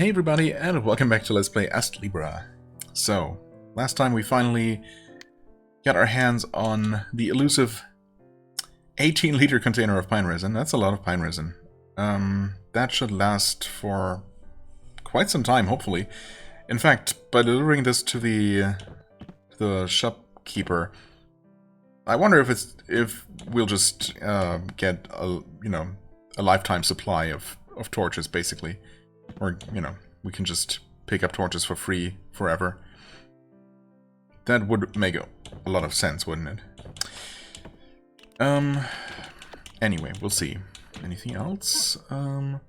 Hey everybody, and welcome back to Let's Play Astlibra. So, last time we finally got our hands on the elusive 18-liter container of pine resin. That's a lot of pine resin. That should last for quite some time, hopefully. In fact, by delivering this to the shopkeeper, I wonder if we'll just get a lifetime supply of torches, basically. Or, we can just pick up torches for free forever. That would make a lot of sense, wouldn't it? Anyway, we'll see. Anything else? Oh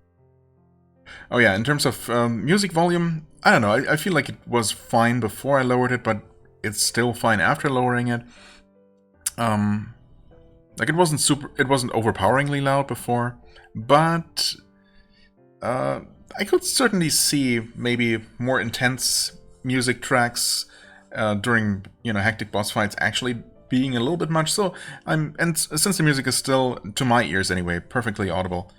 yeah, in terms of music volume, I don't know, I feel like it was fine before I lowered it, but it's still fine after lowering it. Like it wasn't overpoweringly loud before, but I could certainly see maybe more intense music tracks during hectic boss fights actually being a little bit much. So since the music is still, to my ears anyway, perfectly audible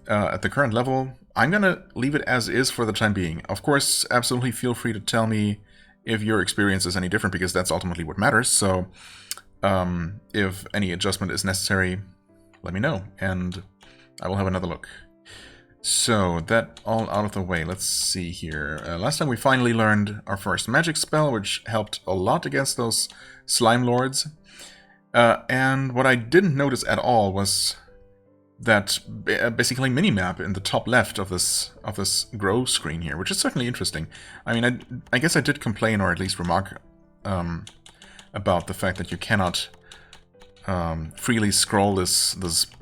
at the current level, I'm gonna leave it as is for the time being. Of course, absolutely feel free to tell me if your experience is any different, because that's ultimately what matters. So if any adjustment is necessary, let me know and I will have another look. So, that all out of the way, let's see here. Last time we finally learned our first magic spell, which helped a lot against those slime lords. And what I didn't notice at all was that basically minimap in the top left of this grow screen here, which is certainly interesting. I mean, I guess I did complain, or at least remark, about the fact that you cannot freely scroll this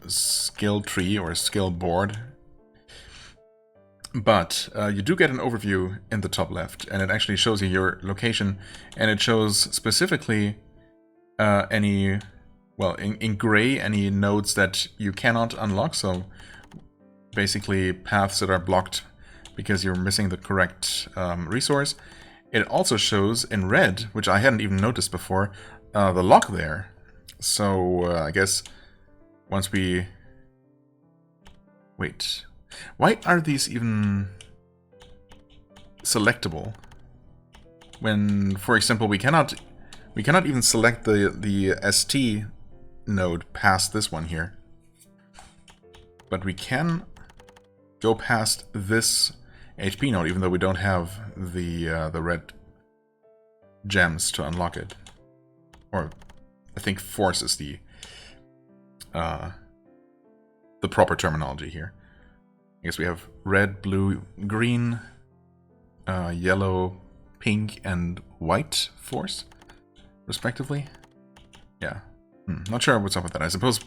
skill tree or skill board. But you do get an overview in the top left, and it actually shows you your location, and it shows specifically in gray, any nodes that you cannot unlock, so basically paths that are blocked because you're missing the correct resource. It also shows in red, which I hadn't even noticed before, the lock there. So I guess once we... Wait... Why are these even selectable? When, for example, we cannot even select the ST node past this one here. But we can go past this HP node, even though we don't have the red gems to unlock it. Or I think force is the proper terminology here. I guess we have red, blue, green, yellow, pink, and white force, respectively. Yeah. Not sure what's up with that. I suppose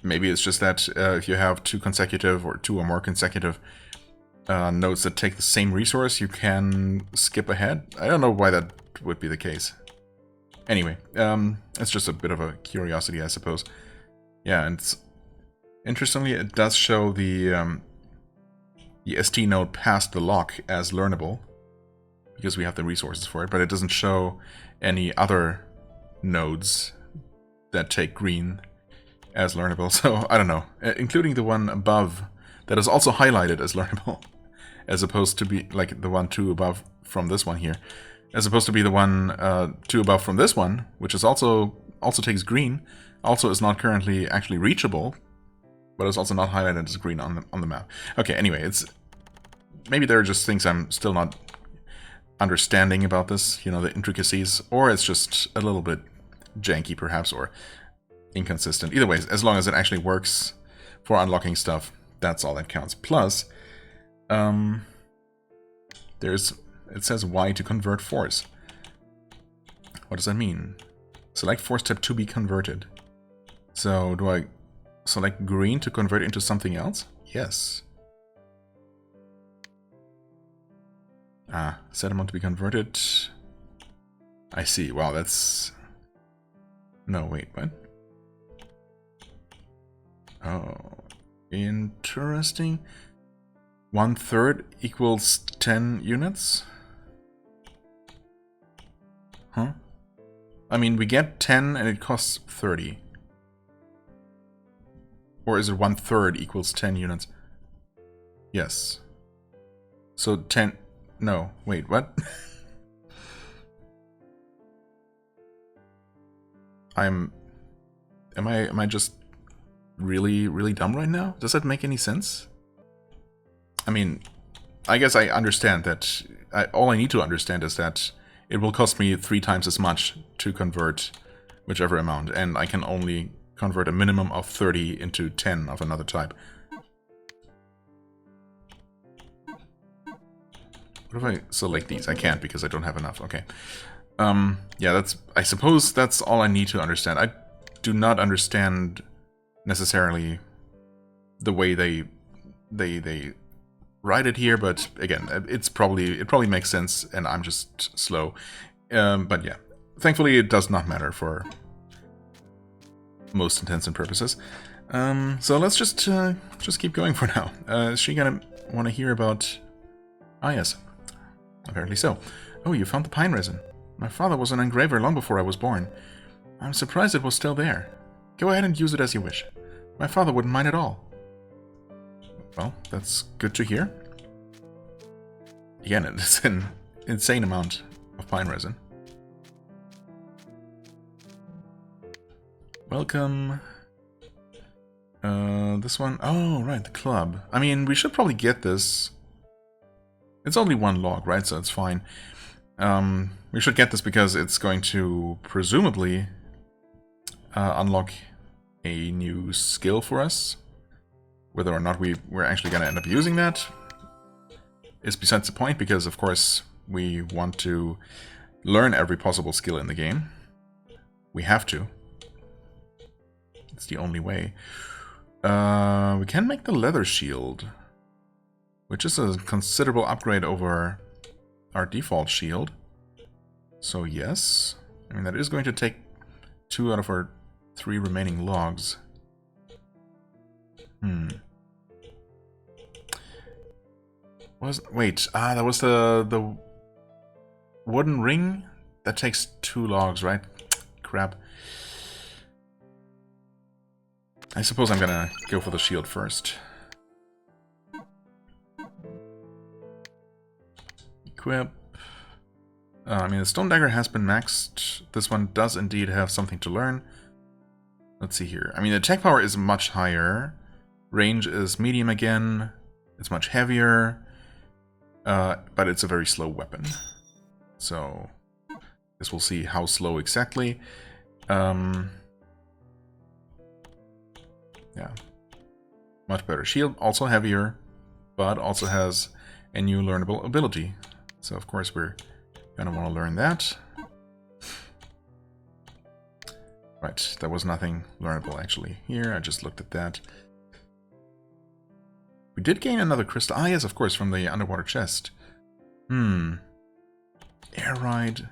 maybe it's just that if you have two or more consecutive nodes that take the same resource, you can skip ahead. I don't know why that would be the case. Anyway, it's just a bit of a curiosity, I suppose. Yeah, and interestingly, it does show the ST node past the lock as learnable, because we have the resources for it, but it doesn't show any other nodes that take green as learnable, so I don't know. Including the one above that is also highlighted as learnable, as opposed to be like the one 2 above from this one here, as opposed to be the one 2 above from this one, which is also takes green, also is not currently actually reachable, but it's also not highlighted as green on the map. Okay, anyway, maybe there are just things I'm still not understanding about this, the intricacies, or it's just a little bit janky perhaps, or inconsistent. Either way, as long as it actually works for unlocking stuff, that's all that counts. Plus, it says Y to convert force. What does that mean? Select force type to be converted. So do I select green to convert into something else? Yes. Set amount to be converted. I see. Wow, that's... No, wait, what? Oh, interesting. 1/3 equals 10 units? Huh? I mean, we get 10 and it costs 30. Or is it 1/3 equals 10 units? Yes. So 10... No, wait, what? Am I just really dumb right now? Does that make any sense? I mean, I guess I understand that... all I need to understand is that it will cost me 3 times as much to convert whichever amount, and I can only convert a minimum of 30 into 10 of another type. What if I select these? I can't because I don't have enough. Okay. Yeah, that's... I suppose that's all I need to understand. I do not understand necessarily the way they write it here, but again, it probably makes sense, and I'm just slow. But yeah, thankfully it does not matter for most intents and purposes. So let's just keep going for now. Is she gonna want to hear about... Ah, yes. Apparently so. Oh, you found the pine resin. My father was an engraver long before I was born. I'm surprised it was still there. Go ahead and use it as you wish. My father wouldn't mind at all. Well, that's good to hear. Again, it's an insane amount of pine resin. Welcome. This one... Oh, right, the club. I mean, we should probably get this. It's only 1 log, right? So it's fine. We should get this because it's going to presumably unlock a new skill for us. Whether or not we're actually going to end up using that is besides the point, because of course we want to learn every possible skill in the game. We have to. It's the only way. We can make the leather shield, which is a considerable upgrade over our default shield. So yes, I mean that is going to take 2 out of our 3 remaining logs. Wait, that was the wooden ring? That takes 2 logs, right? Crap. I suppose I'm gonna go for the shield first. Equip. I mean, the stone dagger has been maxed. This one does indeed have something to learn. Let's see here. I mean, the attack power is much higher. Range is medium again. It's much heavier. But it's a very slow weapon. So, guess we'll see how slow exactly. Yeah. Much better. Shield, also heavier, but also has a new learnable ability. So, of course, we're gonna want to learn that. Right, there was nothing learnable actually here. I just looked at that. We did gain another crystal. Ah, yes, of course, from the underwater chest. Air ride.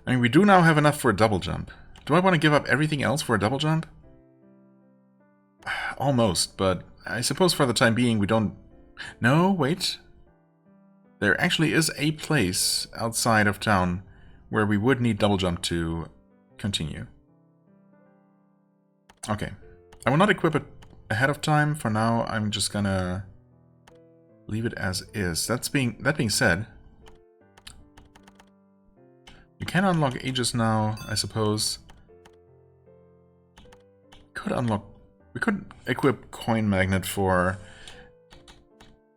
I mean, we do now have enough for a double jump. Do I want to give up everything else for a double jump? Almost, but I suppose for the time being we don't... No, wait. There actually is a place outside of town where we would need double jump to continue. Okay. I will not equip it ahead of time. For now, I'm just gonna leave it as is. That being said, you can unlock Aegis now, I suppose. We could equip Coin Magnet for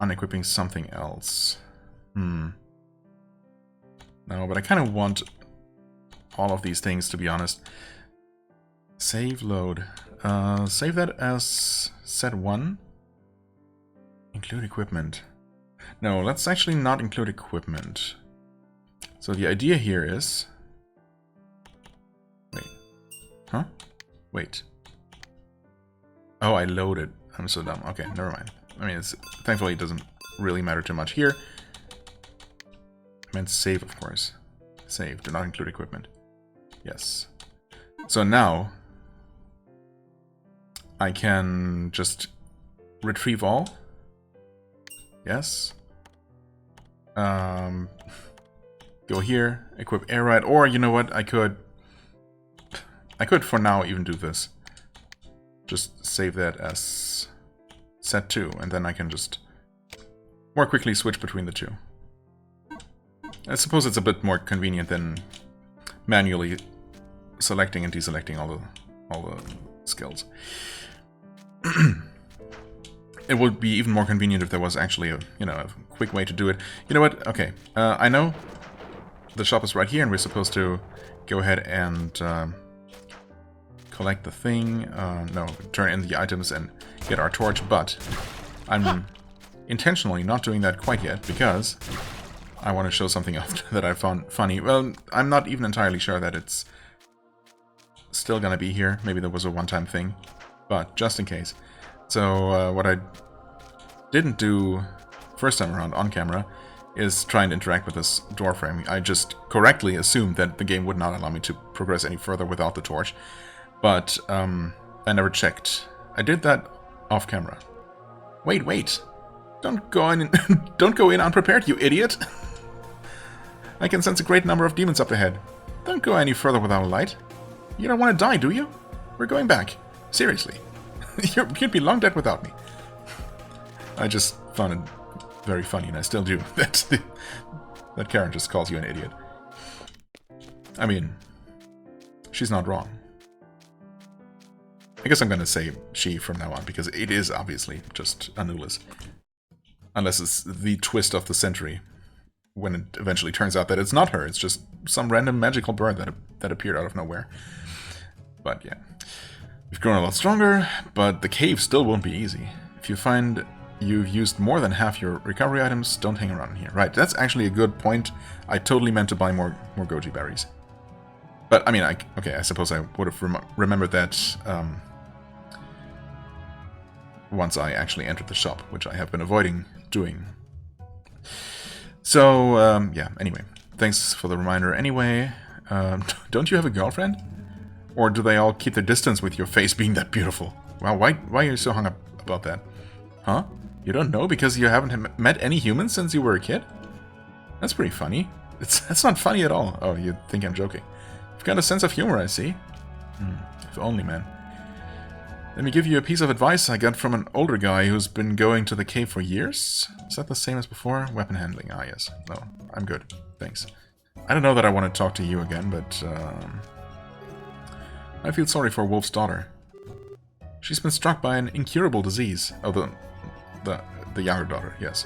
unequipping something else. No, but I kind of want all of these things, to be honest. Save load. Save that as set 1. Include equipment. No, let's actually not include equipment. So the idea here is... Wait. Huh? Wait. Oh, I loaded. I'm so dumb. Okay, never mind. I mean, thankfully it doesn't really matter too much here. I meant save, of course. Save. Do not include equipment. Yes. So now... I can just retrieve all. Yes. Go here, equip air ride, or you know what? I could for now even do this. Just save that as set 2, and then I can just more quickly switch between the two. I suppose it's a bit more convenient than manually selecting and deselecting all the skills. It would be even more convenient if there was actually a quick way to do it. You know what? Okay, I know the shop is right here, and we're supposed to go ahead and collect the thing. No, turn in the items and get our torch. But I'm intentionally not doing that quite yet because I want to show something else that I found funny. Well, I'm not even entirely sure that it's still gonna be here. Maybe there was a one-time thing, but just in case. So what I didn't do first time around on camera is try and interact with this door frame. I just correctly assumed that the game would not allow me to progress any further without the torch, but I never checked. I did that off camera. Wait! Don't go in! Don't go in unprepared, you idiot! I can sense a great number of demons up ahead. Don't go any further without a light. You don't want to die, do you? We're going back. Seriously. You'd be long dead without me. I just found it very funny, and I still do. That Karen just calls you an idiot. I mean, she's not wrong. I guess I'm gonna say she from now on, because it is obviously just Anulis. Unless it's the twist of the century, when it eventually turns out that it's not her, it's just some random magical bird that appeared out of nowhere. But yeah. We've grown a lot stronger, but the cave still won't be easy. If you find you've used more than half your recovery items, don't hang around here. Right, that's actually a good point. I totally meant to buy more goji berries. But, I mean, okay, I suppose I would have remembered that once I actually entered the shop, which I have been avoiding doing. So, yeah, anyway. Thanks for the reminder anyway. Don't you have a girlfriend? Or do they all keep their distance with your face being that beautiful? Wow, why are you so hung up about that? Huh? You don't know because you haven't met any humans since you were a kid? That's pretty funny. That's not funny at all. Oh, you think I'm joking. You've got a sense of humor, I see. If only, man. Let me give you a piece of advice I got from an older guy who's been going to the cave for years. Is that the same as before? Weapon handling. Ah, yes. No, I'm good. Thanks. I don't know that I want to talk to you again, but I feel sorry for Wolf's daughter. She's been struck by an incurable disease. Oh, the younger daughter, yes.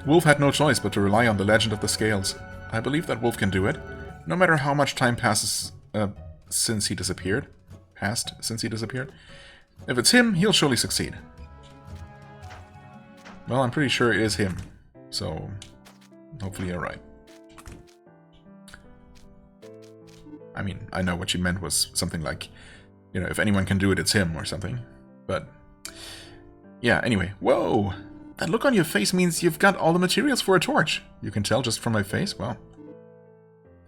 Wolf had no choice but to rely on the legend of the scales. I believe that Wolf can do it, no matter how much time passes since he disappeared. If it's him, he'll surely succeed. Well, I'm pretty sure it is him, so hopefully you're right. I mean, I know what you meant was something like, you know, if anyone can do it, it's him or something. But, yeah, anyway. Whoa! That look on your face means you've got all the materials for a torch. You can tell just from my face? Well,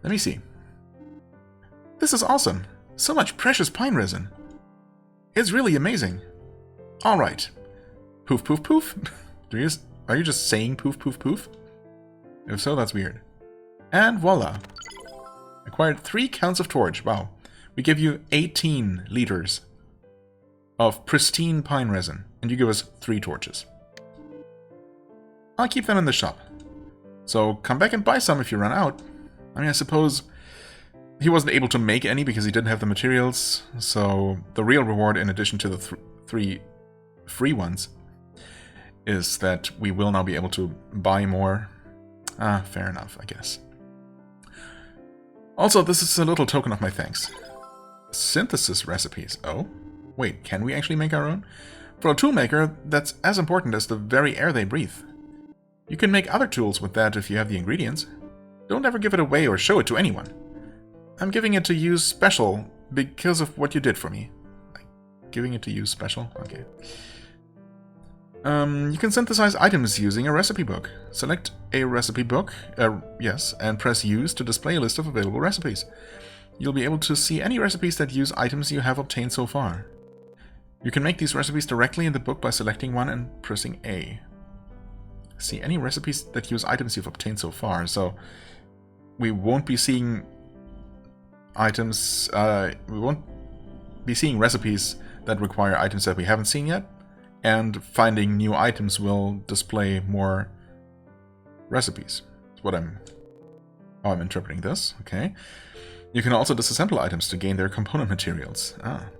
let me see. This is awesome. So much precious pine resin. It's really amazing. Alright. Poof, poof, poof. Are you just saying poof, poof, poof? If so, that's weird. And voila. Acquired 3 counts of torch. Wow. We give you 18 liters of pristine pine resin, and you give us 3 torches. I'll keep them in the shop. So come back and buy some if you run out. I mean, I suppose he wasn't able to make any because he didn't have the materials, so the real reward, in addition to the 3 free ones, is that we will now be able to buy more. Ah, fair enough, I guess. Also, this is a little token of my thanks. Synthesis recipes. Oh? Wait, can we actually make our own? For a tool maker, that's as important as the very air they breathe. You can make other tools with that if you have the ingredients. Don't ever give it away or show it to anyone. I'm giving it to you special because of what you did for me. Giving it to you special? Okay. You can synthesize items using a recipe book. Select a recipe book, yes, and press Use to display a list of available recipes. You'll be able to see any recipes that use items you have obtained so far. You can make these recipes directly in the book by selecting one and pressing A. See any recipes that use items you've obtained so far, so we won't be seeing items, we won't be seeing recipes that require items that we haven't seen yet, and finding new items will display more recipes. That's how I'm interpreting this. Okay. You can also disassemble items to gain their component materials.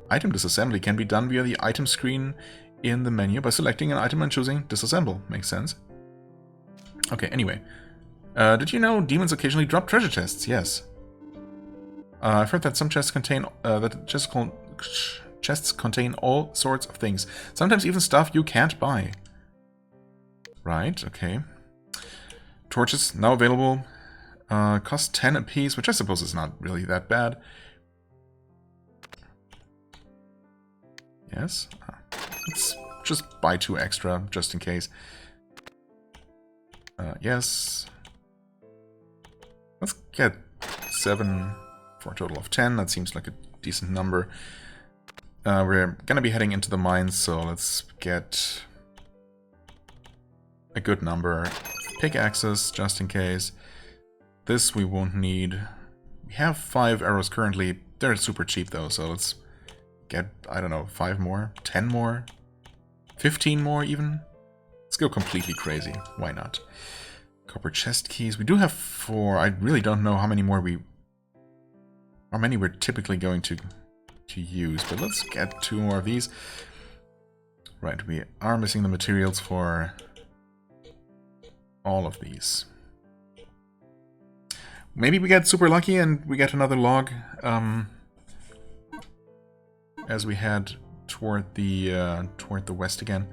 Item disassembly can be done via the item screen in the menu by selecting an item and choosing disassemble. Makes sense. Okay, anyway. Did you know demons occasionally drop treasure chests? Yes. I've heard that some chests contain chests contain all sorts of things. Sometimes even stuff you can't buy. Right, okay. Torches now available. Cost 10 apiece, which I suppose is not really that bad. Yes. Let's just buy 2 extra, just in case. Yes. Let's get 7 for a total of 10. That seems like a decent number. We're gonna be heading into the mines, so let's get a good number of pickaxes, just in case. This we won't need. We have 5 arrows currently. They're super cheap though, so let's get, I don't know, 5 more? 10 more? 15 more even? Let's go completely crazy. Why not? Copper chest keys. We do have 4. I really don't know how many we're typically going to use, but let's get 2 more of these. Right, we are missing the materials for all of these. Maybe we get super lucky and we get another log as we head toward the west again.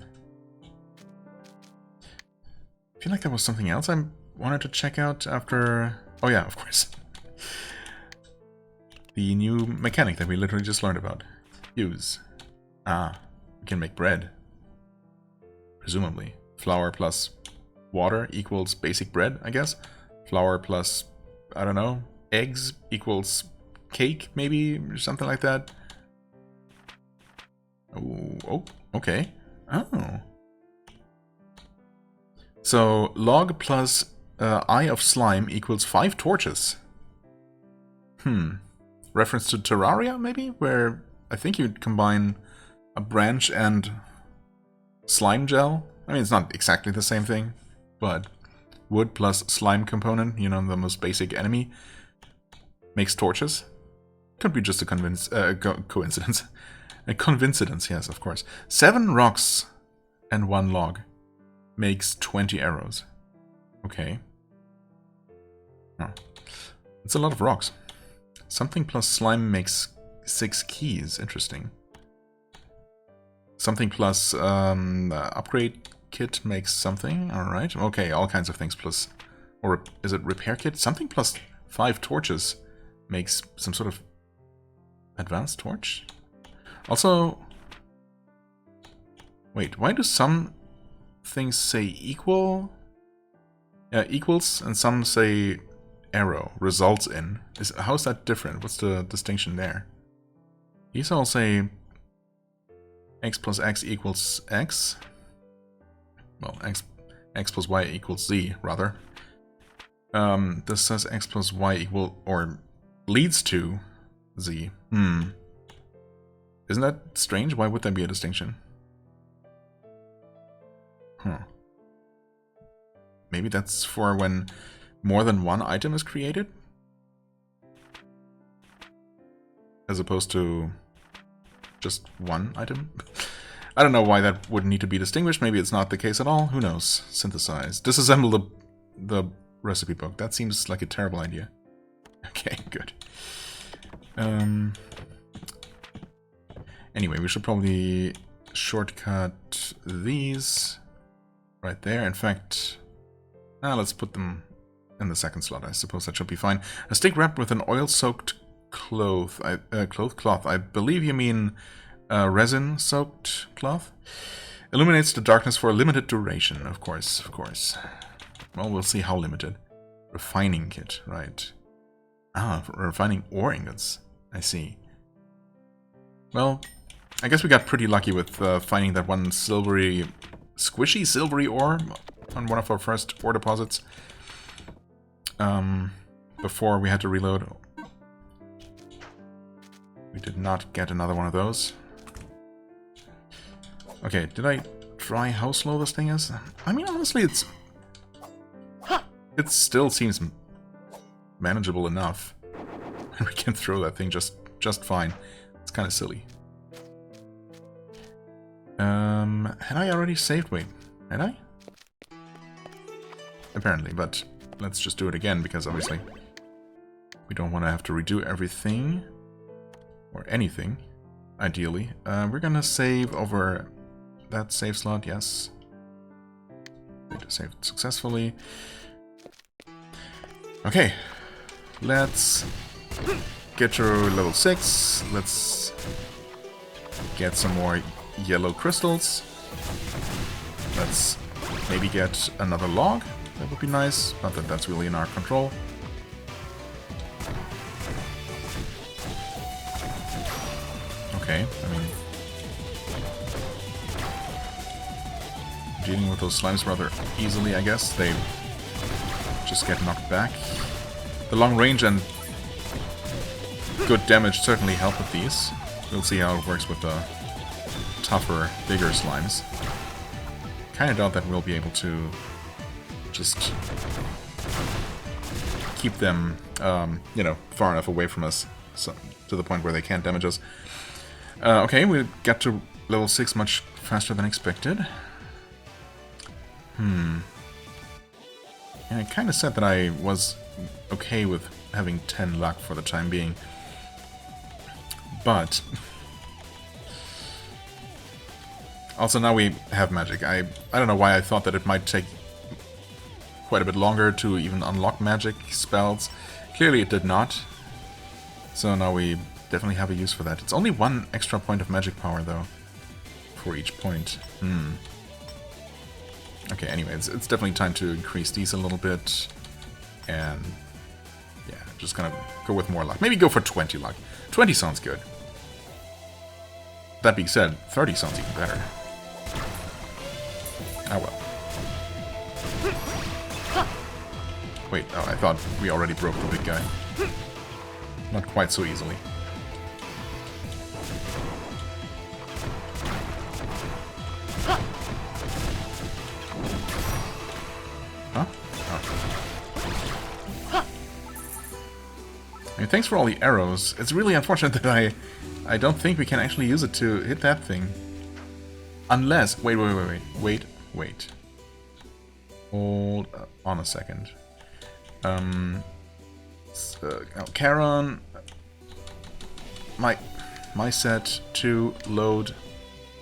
I feel like there was something else I wanted to check out after... Oh yeah, of course. The new mechanic that we literally just learned about. Use. We can make bread. Presumably. Flour plus water equals basic bread, I guess. Flour plus, I don't know, eggs equals cake, maybe, or something like that. Oh, okay. Oh. So, log plus eye of slime equals 5 torches. Reference to Terraria, maybe? Where I think you'd combine a branch and slime gel. I mean, it's not exactly the same thing, but wood plus slime component, you know, the most basic enemy, makes torches. Could be just a coincidence. A coincidence, yes, of course. 7 rocks and 1 log makes 20 arrows. Okay. It's a lot of rocks. Something plus slime makes 6 keys. Interesting. Something plus upgrade kit makes something. Alright. Okay, all kinds of things plus... Or is it repair kit? Something plus 5 torches makes some sort of advanced torch? Also... Wait, why do some things say equal? Equals, and some say arrow, results in. How is that different? What's the distinction there? These all say x plus x equals x. Well, x plus y equals z, rather. This says x plus y equal, or leads to z. Isn't that strange? Why would there be a distinction? Maybe that's for when more than one item is created? As opposed to just one item? I don't know why that would need to be distinguished. Maybe it's not the case at all. Who knows? Synthesize. Disassemble the recipe book. That seems like a terrible idea. Okay, good. Anyway, we should probably shortcut these right there. In fact, let's put them in the second slot. I suppose that should be fine. A stick wrapped with an oil-soaked cloth. I believe you mean resin-soaked cloth. Illuminates the darkness for a limited duration. Of course. Well, we'll see how limited. Refining kit, right. For refining ore ingots. I see. Well, I guess we got pretty lucky with finding that one squishy silvery ore on one of our first ore deposits. Before we had to reload. We did not get another one of those. Okay, did I try how slow this thing is. I mean, honestly, it still seems manageable enough. And we can throw that thing just fine. It's kind of silly. Had I already saved? Wait, had I? Apparently, but let's just do it again, because obviously we don't want to have to redo everything. Or anything, ideally. We're gonna save over that save slot, yes. Saved successfully. Okay, let's get to level 6. Let's get some more yellow crystals. Let's maybe get another log. That would be nice. Not that that's really in our control. Okay, I mean, dealing with those slimes rather easily, I guess. They just get knocked back. The long range and good damage certainly help with these. We'll see how it works with the tougher, bigger slimes. Kinda doubt that we'll be able to just keep them, you know, far enough away from us, so, to the point where they can't damage us. Okay, we got to level 6 much faster than expected. And I kind of said that I was okay with having 10 luck for the time being. But also now we have magic. I don't know why I thought that it might take quite a bit longer to even unlock magic spells. Clearly it did not. So now we definitely have a use for that. It's only 1 extra point of magic power, though, for each point. Okay, anyway, it's definitely time to increase these a little bit. And, yeah, just gonna go with more luck. Maybe go for 20 luck. 20 sounds good. That being said, 30 sounds even better. Ah, well. Wait, oh, I thought we already broke the big guy. Not quite so easily. Huh? Oh. I mean, thanks for all the arrows. It's really unfortunate that I don't think we can actually use it to hit that thing. Unless... Wait. Hold on a second. Charon... My set to load.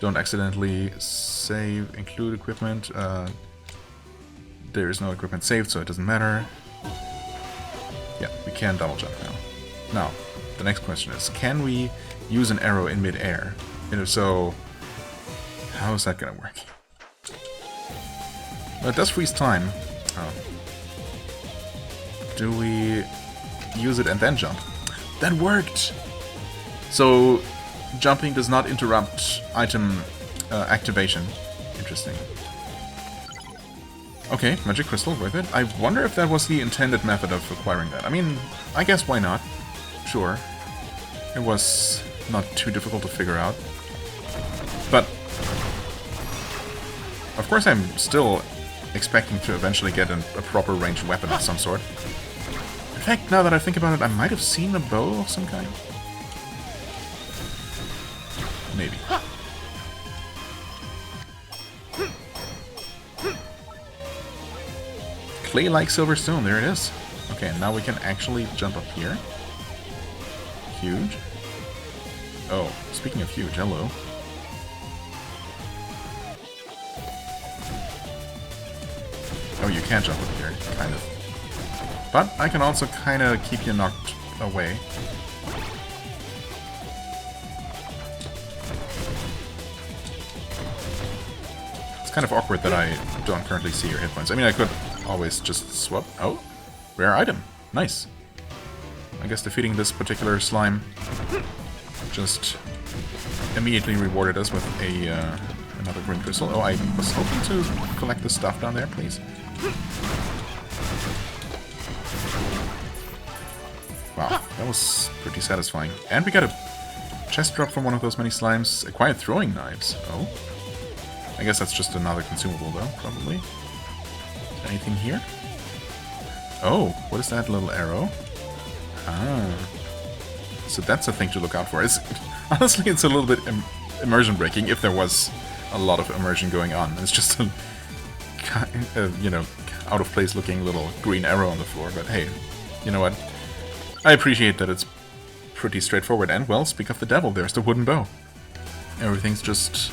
Don't accidentally save, include equipment. There is no equipment saved, so it doesn't matter. Yeah, we can double jump now. Now, the next question is, can we use an arrow in mid-air? And if so, how is that gonna work? Well, it does freeze time. Oh. Do we use it and then jump? That worked! So, jumping does not interrupt item activation. Interesting. Okay, magic crystal, worth it. I wonder if that was the intended method of acquiring that. I mean, I guess why not? Sure. It was not too difficult to figure out. But, of course I'm still expecting to eventually get a proper ranged weapon of some sort. In fact, now that I think about it, I might have seen a bow of some kind. Maybe. Clay-like silver stone, there it is. Okay, now we can actually jump up here. Huge. Oh, speaking of huge, hello. Oh, you can't jump up here, kind of. But I can also kind of keep you knocked away. It's kind of awkward that I don't currently see your hit points. I mean, I could always just swap. Oh, rare item. Nice. I guess defeating this particular slime just immediately rewarded us with a another green crystal. Oh, I was hoping to collect the stuff down there, please. Wow, that was pretty satisfying. And we got a chest drop from one of those many slimes. Acquired throwing knives. Oh. I guess that's just another consumable, though, probably. Anything here? Oh, what is that little arrow? Ah. So that's a thing to look out for. Honestly, it's a little bit immersion breaking if there was a lot of immersion going on. It's just a, you know, out of place looking little green arrow on the floor. But hey, you know what? I appreciate that it's pretty straightforward. And, well, speak of the devil, there's the wooden bow. Everything's just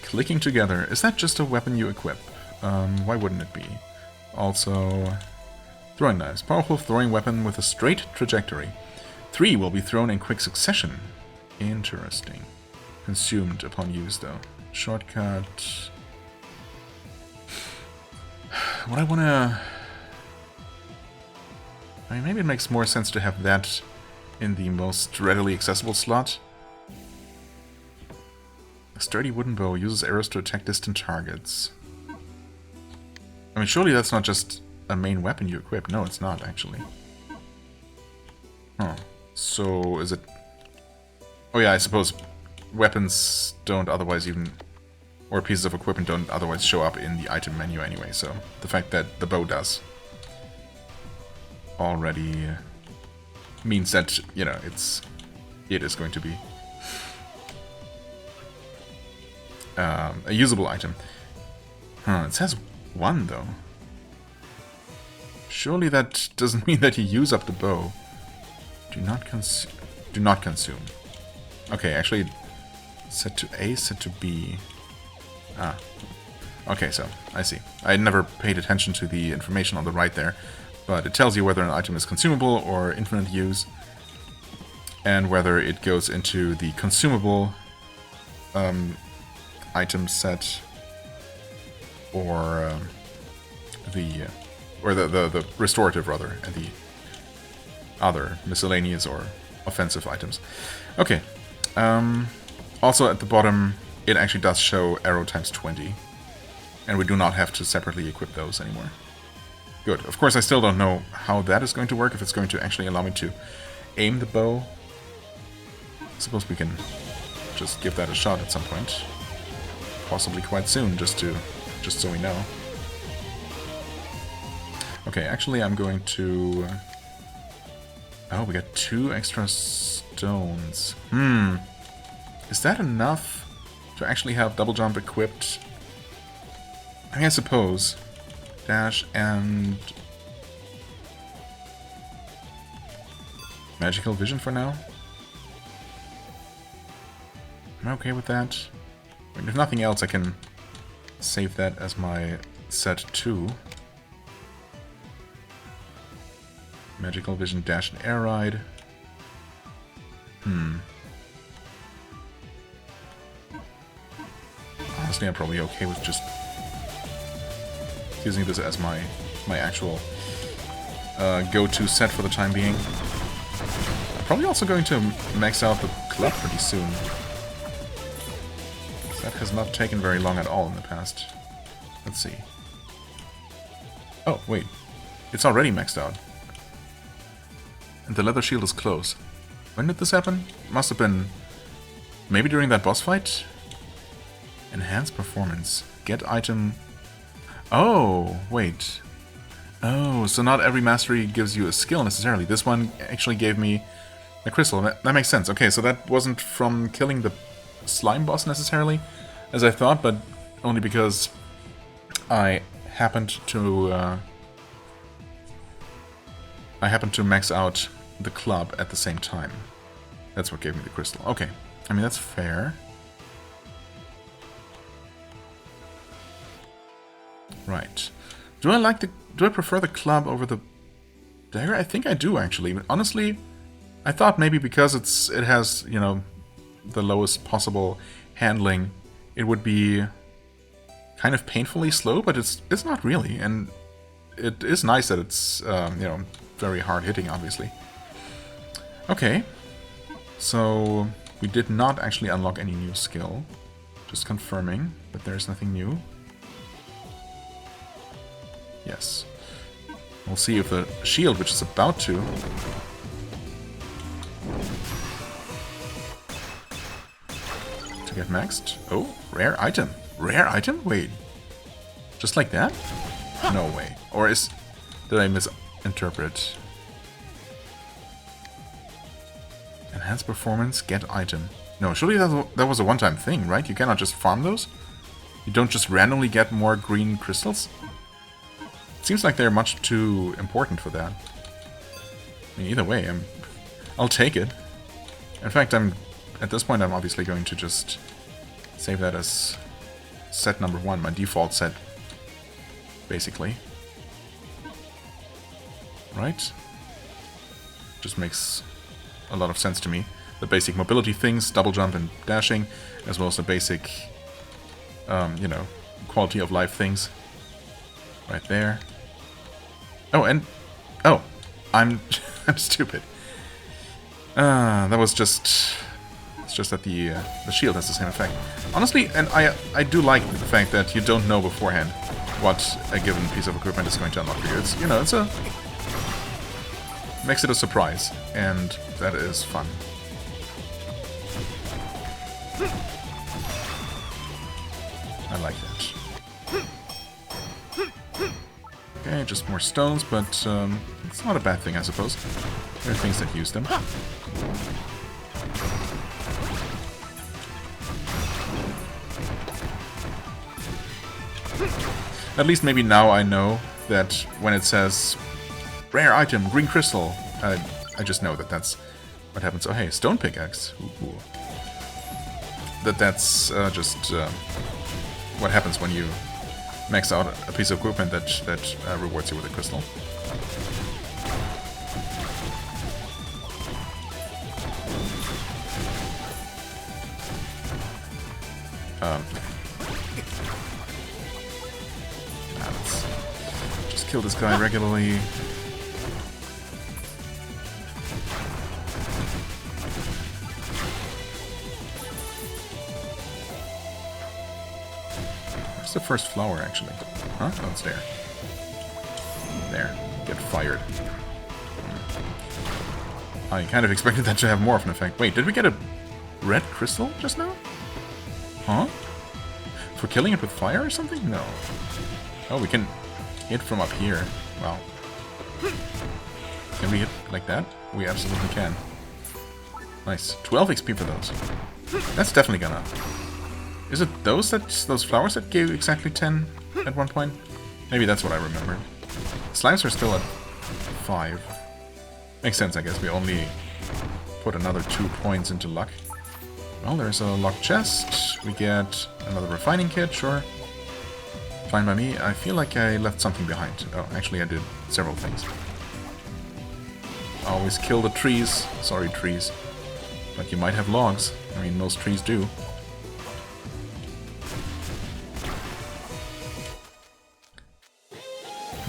clicking together. Is that just a weapon you equip? Why wouldn't it be? Also, throwing knives. Powerful throwing weapon with a straight trajectory. 3 will be thrown in quick succession. Interesting. Consumed upon use, though. Shortcut. What I wanna... I mean, maybe it makes more sense to have that in the most readily accessible slot. A sturdy wooden bow uses arrows to attack distant targets. I mean, surely that's not just a main weapon you equip. No, it's not, actually. Huh. So, is it... Oh yeah, I suppose weapons don't otherwise even... Or pieces of equipment don't otherwise show up in the item menu anyway, so the fact that the bow does already means that, you know, it is going to be a usable item. Huh, it says 1 though. Surely that doesn't mean that you use up the bow. Do not consume. Okay, actually set to A, set to B. Ah. Okay, so I see. I never paid attention to the information on the right there, but it tells you whether an item is consumable or infinite use, and whether it goes into the consumable item set or the restorative rather, and the other miscellaneous or offensive items. Okay. Also at the bottom, it actually does show arrow times 20, and we do not have to separately equip those anymore. Good. Of course, I still don't know how that is going to work, if it's going to actually allow me to aim the bow. I suppose we can just give that a shot at some point. Possibly quite soon, just so we know. Okay, actually I'm going to... Oh, we got 2 extra stones. Is that enough to actually have double jump equipped? I mean, I suppose. Dash and... Magical vision for now? I'm okay with that. I mean, if nothing else, I can save that as my set 2. Magical vision, dash, and air ride. Honestly, I'm probably okay with just using this as my actual go-to set for the time being. I'm probably also going to max out the club pretty soon. That has not taken very long at all in the past. Let's see. Oh, wait. It's already maxed out. And the leather shield is close. When did this happen? Must have been maybe during that boss fight? Enhance performance. Get item... Oh, wait. Oh, so not every mastery gives you a skill necessarily. This one actually gave me a crystal. That makes sense. Okay, so that wasn't from killing the slime boss necessarily, as I thought, but only because I happened to max out the club at the same time. That's what gave me the crystal. Okay, I mean that's fair. Right. Do I prefer the club over the dagger? I think I do actually. But honestly, I thought maybe because it has, you know, the lowest possible handling, it would be kind of painfully slow, but it's not really, and it is nice that it's you know, very hard hitting, obviously. Okay, so we did not actually unlock any new skill. Just confirming that there's nothing new. Yes. We'll see if the shield, which is about to get maxed. Oh, rare item. Rare item? Wait. Just like that? No way. Or did I misinterpret? Enhanced performance, get item. No, surely that was a one-time thing, right? You cannot just farm those? You don't just randomly get more green crystals? It seems like they're much too important for that. I mean, either way, I'll take it. In fact, at this point I'm obviously going to just save that as set number 1, my default set, basically. Right? Just makes a lot of sense to me. The basic mobility things, double jump and dashing, as well as the basic, you know, quality of life things. Right there. Oh, and... Oh! I'm stupid. That was just... It's just that the shield has the same effect. Honestly, and I do like the fact that you don't know beforehand what a given piece of equipment is going to unlock for you. It's, you know, it's a... Makes it a surprise, and that is fun. I like that. Okay, just more stones, but it's not a bad thing, I suppose. There are things that use them. At least maybe now I know that when it says rare item, green crystal, I just know that that's what happens. Oh hey, stone pickaxe. Ooh. That's just what happens when you max out a piece of equipment that rewards you with a crystal. Let's just kill this guy regularly. Where's the first flower, actually? Huh? Oh, it's there. There. Get fired. I kind of expected that to have more of an effect. Wait, did we get a red crystal just now? Huh? For killing it with fire or something? No. Oh, we can hit from up here. Wow. Can we hit like that? We absolutely can. Nice. 12 XP for those. That's definitely gonna... Is it those flowers that gave exactly 10 at one point? Maybe that's what I remembered. Slimes are still at 5. Makes sense, I guess. We only put another 2 points into luck. Well, there's a locked chest. We get another refining kit, sure. Fine by me. I feel like I left something behind. Oh, actually I did several things. Always kill the trees. Sorry, trees. But you might have logs. I mean, most trees do.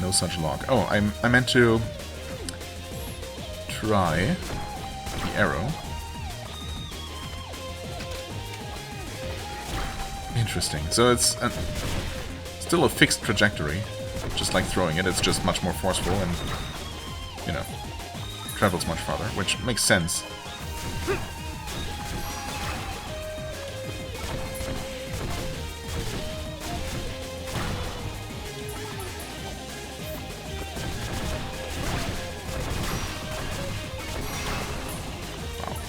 No such log. Oh, I meant to try the arrow. Interesting. So it's still a fixed trajectory, just like throwing it. It's just much more forceful and, you know, travels much farther, which makes sense.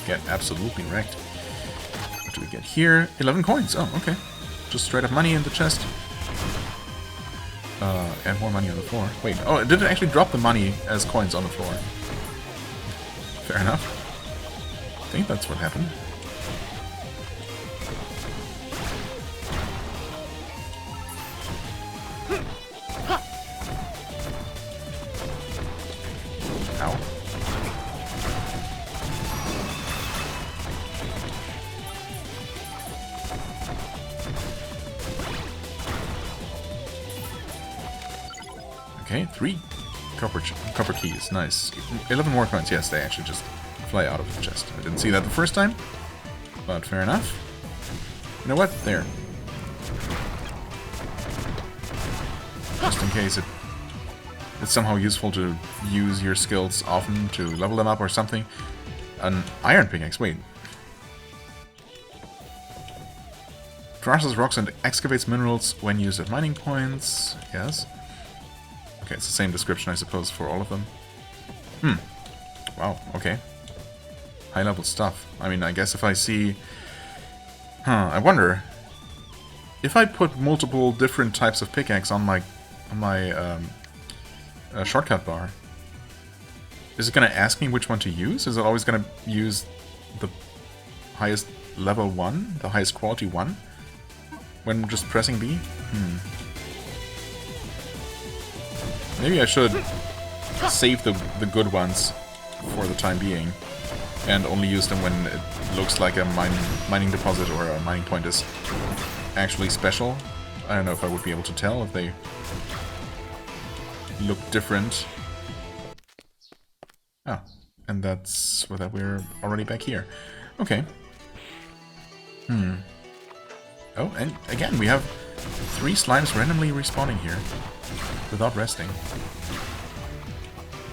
Get absolutely wrecked. What do we get here? 11 coins. Oh, okay. Just straight up money in the chest. And more money on the floor. Wait, oh, did it actually drop the money as coins on the floor? Fair enough. I think that's what happened. Ow. Okay, 3 copper keys. Nice. 11 more coins. Yes, they actually just fly out of the chest. I didn't see that the first time, but fair enough. You know what? There. Just in case it's somehow useful to use your skills often to level them up or something. An iron pickaxe. Wait. processes rocks and excavates minerals when used at mining points. Yes. Okay, it's the same description, I suppose, for all of them. Wow, okay. High-level stuff. I mean, I guess if I see... I wonder... If I put multiple different types of pickaxe on my shortcut bar, is it going to ask me which one to use? Is it always going to use the highest level one, the highest quality one, when just pressing B? Maybe I should save the good ones for the time being, and only use them when it looks like a mining deposit or a mining point is actually special. I don't know if I would be able to tell if they look different. Ah, and that's with that we're already back here. Okay. Oh, and again, we have 3 slimes randomly respawning here without resting.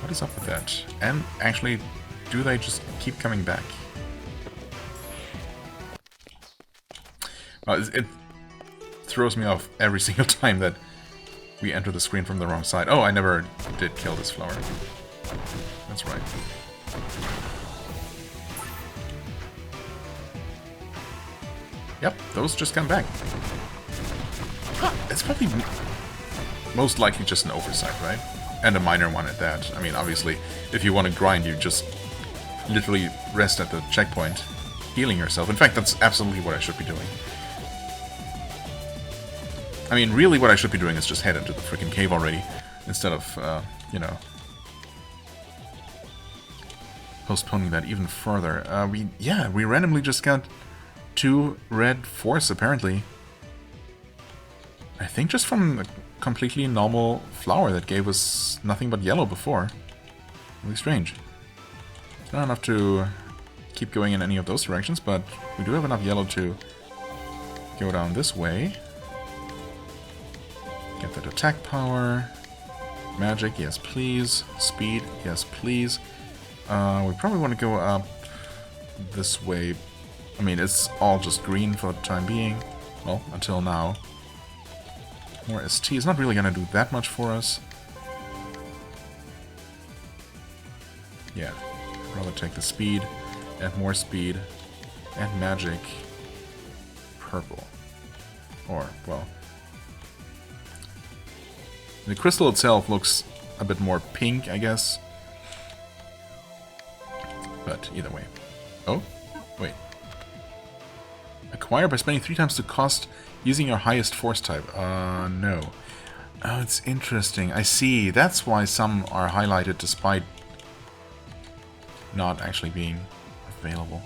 What is up with that? And actually, do they just keep coming back? It throws me off every single time that we enter the screen from the wrong side. Oh, I never did kill this flower. That's right. Yep, those just come back. It's probably most likely just an oversight, right? And a minor one at that. I mean, obviously, if you want to grind, you just literally rest at the checkpoint, healing yourself. In fact, that's absolutely what I should be doing. I mean, really what I should be doing is just head into the freaking cave already, instead of, you know, postponing that even further. We randomly just got 2 red force, apparently. I think just from a completely normal flower that gave us nothing but yellow before. Really strange. It's not enough to keep going in any of those directions, but we do have enough yellow to go down this way. Get that attack power. Magic, yes please. Speed, yes please. We probably want to go up this way. I mean, it's all just green for the time being. Well, until now. More ST is not really going to do that much for us. Yeah, rather take the speed, and more speed, and magic. Purple. Or, well... The crystal itself looks a bit more pink, I guess. But either way. Oh, wait. Acquire by spending 3 times the cost using your highest force type. No. Oh, it's interesting. I see. That's why some are highlighted despite not actually being available.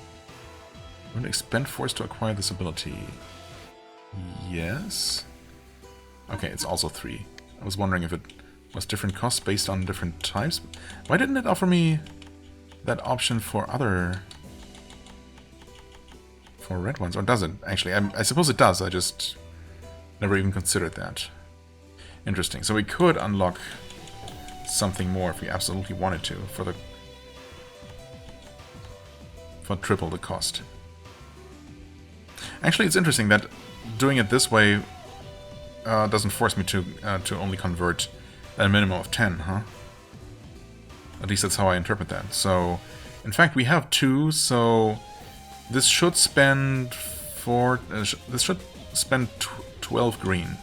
I'm going to expend force to acquire this ability. Yes. Okay, it's also 3. I was wondering if it was different costs based on different types. Why didn't it offer me that option for other... for red ones? Or does it, actually? I suppose it does, I just never even considered that. Interesting. So we could unlock something more if we absolutely wanted to for triple the cost. Actually, it's interesting that doing it this way doesn't force me to only convert a minimum of 10, huh? At least that's how I interpret that. So, in fact, we have 2, so this should spend this should spend 12 green,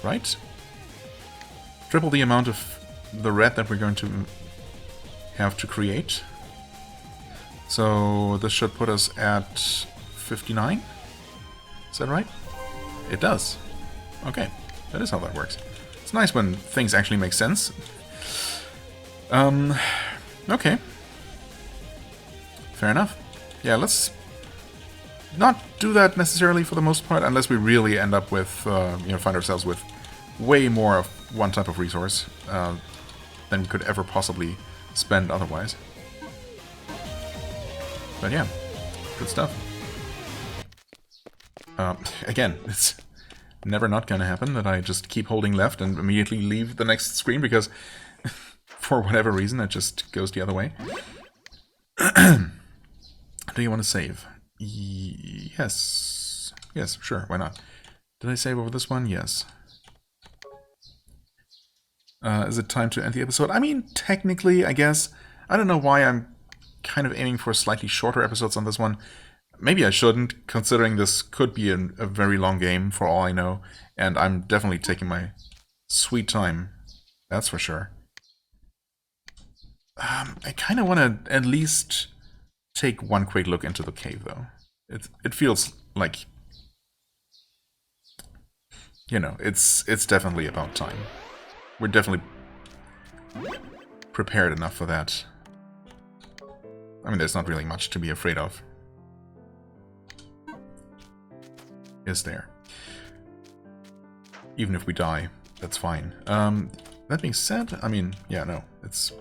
right? Triple the amount of the red that we're going to have to create. So this should put us at 59. Is that right? It does. Okay, that is how that works. It's nice when things actually make sense. Okay. Fair enough. Yeah, let's not do that necessarily for the most part, unless we really end up with, you know, find ourselves with way more of one type of resource than we could ever possibly spend otherwise. But yeah, good stuff. Again, it's never not gonna happen that I just keep holding left and immediately leave the next screen because for whatever reason it just goes the other way. Do you want to save? Yes. Yes, sure, why not? Did I save over this one? Yes. Is it time to end the episode? I mean, technically, I guess. I don't know why I'm kind of aiming for slightly shorter episodes on this one. Maybe I shouldn't, considering this could be a very long game for all I know. And I'm definitely taking my sweet time. That's for sure. I kind of want to at least take one quick look into the cave, though. It feels like, you know, it's definitely about time. We're definitely prepared enough for that. I mean, there's not really much to be afraid of. Is there? Even if we die, that's fine. That being said, I mean, yeah, no, it's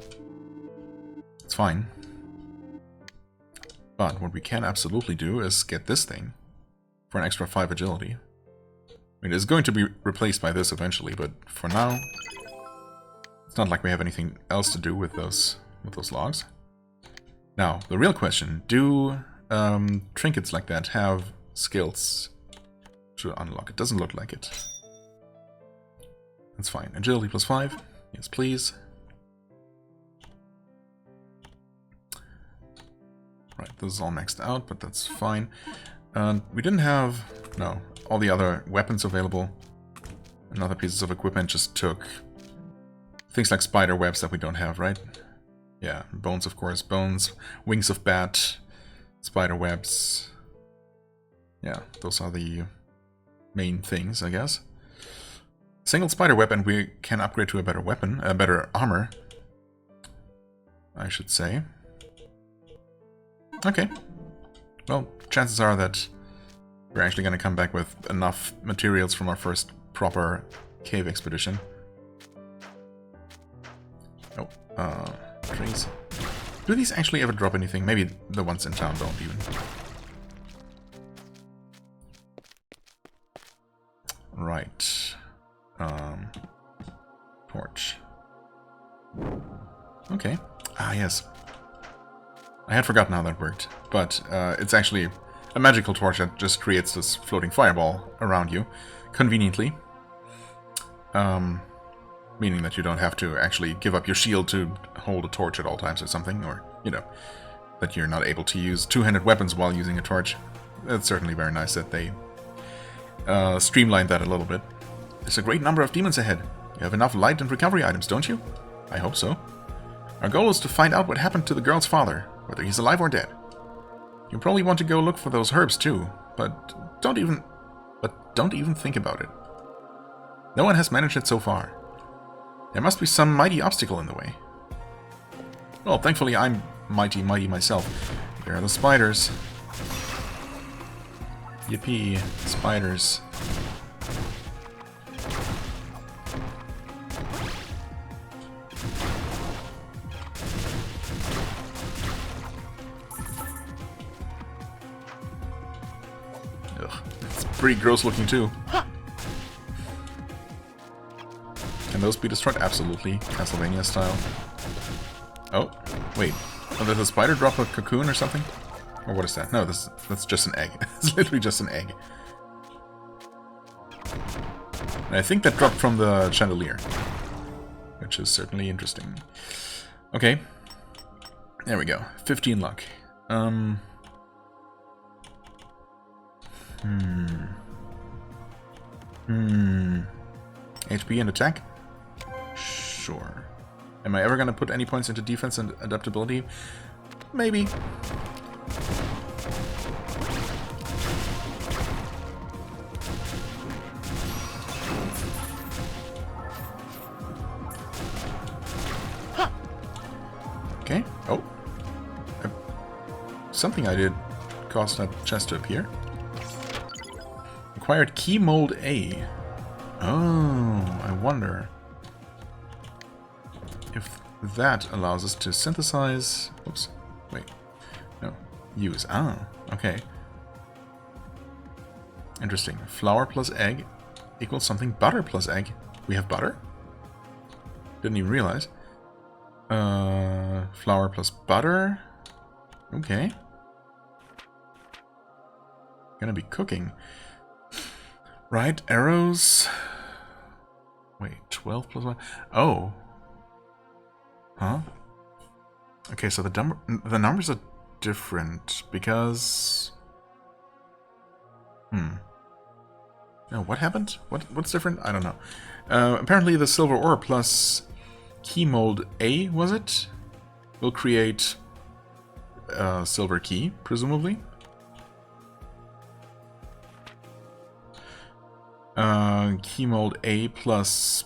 fine. But what we can absolutely do is get this thing for an extra 5 agility. I mean, it's going to be replaced by this eventually, but for now, it's not like we have anything else to do with those logs. Now, the real question, do trinkets like that have skills to unlock? It doesn't look like it. That's fine. Agility plus 5. Yes, please. Right, this is all maxed out, but that's fine. We didn't have... No, all the other weapons available and other pieces of equipment just took things like spider webs that we don't have, right? Yeah, bones, of course. Bones, wings of bat, spider webs. Yeah, those are the main things, I guess. Single spider web, and we can upgrade to a better weapon, a better armor, I should say. Okay. Well, chances are that we're actually going to come back with enough materials from our first proper cave expedition. Oh, trees. Do these actually ever drop anything? Maybe the ones in town don't even. Right. Torch. Okay. Ah, yes. I had forgotten how that worked, but it's actually a magical torch that just creates this floating fireball around you, conveniently. Meaning that you don't have to actually give up your shield to hold a torch at all times or something, or, you know, that you're not able to use two-handed weapons while using a torch. It's certainly very nice that they streamlined that a little bit. There's a great number of demons ahead. You have enough light and recovery items, don't you? I hope so. Our goal is to find out what happened to the girl's father, whether he's alive or dead. You probably want to go look for those herbs too, but don't even think about it. No one has managed it so far. There must be some mighty obstacle in the way. Well, thankfully I'm mighty myself. There are the spiders. Yippee, spiders. Ugh, it's pretty gross looking too. Can those be destroyed? Absolutely. Castlevania style. Oh, wait. Oh, does a spider drop a cocoon or something? Or what is that? No, that's just an egg. It's literally just an egg. And I think that dropped from the chandelier. Which is certainly interesting. Okay. There we go. 15 luck. HP and attack? Sure. Am I ever going to put any points into defense and adaptability? Maybe. Okay. Oh. Something I did caused that chest to appear. Acquired key mold A. Oh, I wonder if that allows us to synthesize... Oops. Wait. No. Use. Ah, okay. Interesting. Flour plus egg equals something. Butter plus egg. We have butter? Didn't even realize. Flour plus butter. Okay. gonna be cooking. Right, arrows. Wait, 12 plus 1. Oh. Huh? Okay, so the numbers are different because... No, what happened? What's different? I don't know. Apparently the silver ore plus key mold A, was it? Will create a silver key, presumably. Key mold A plus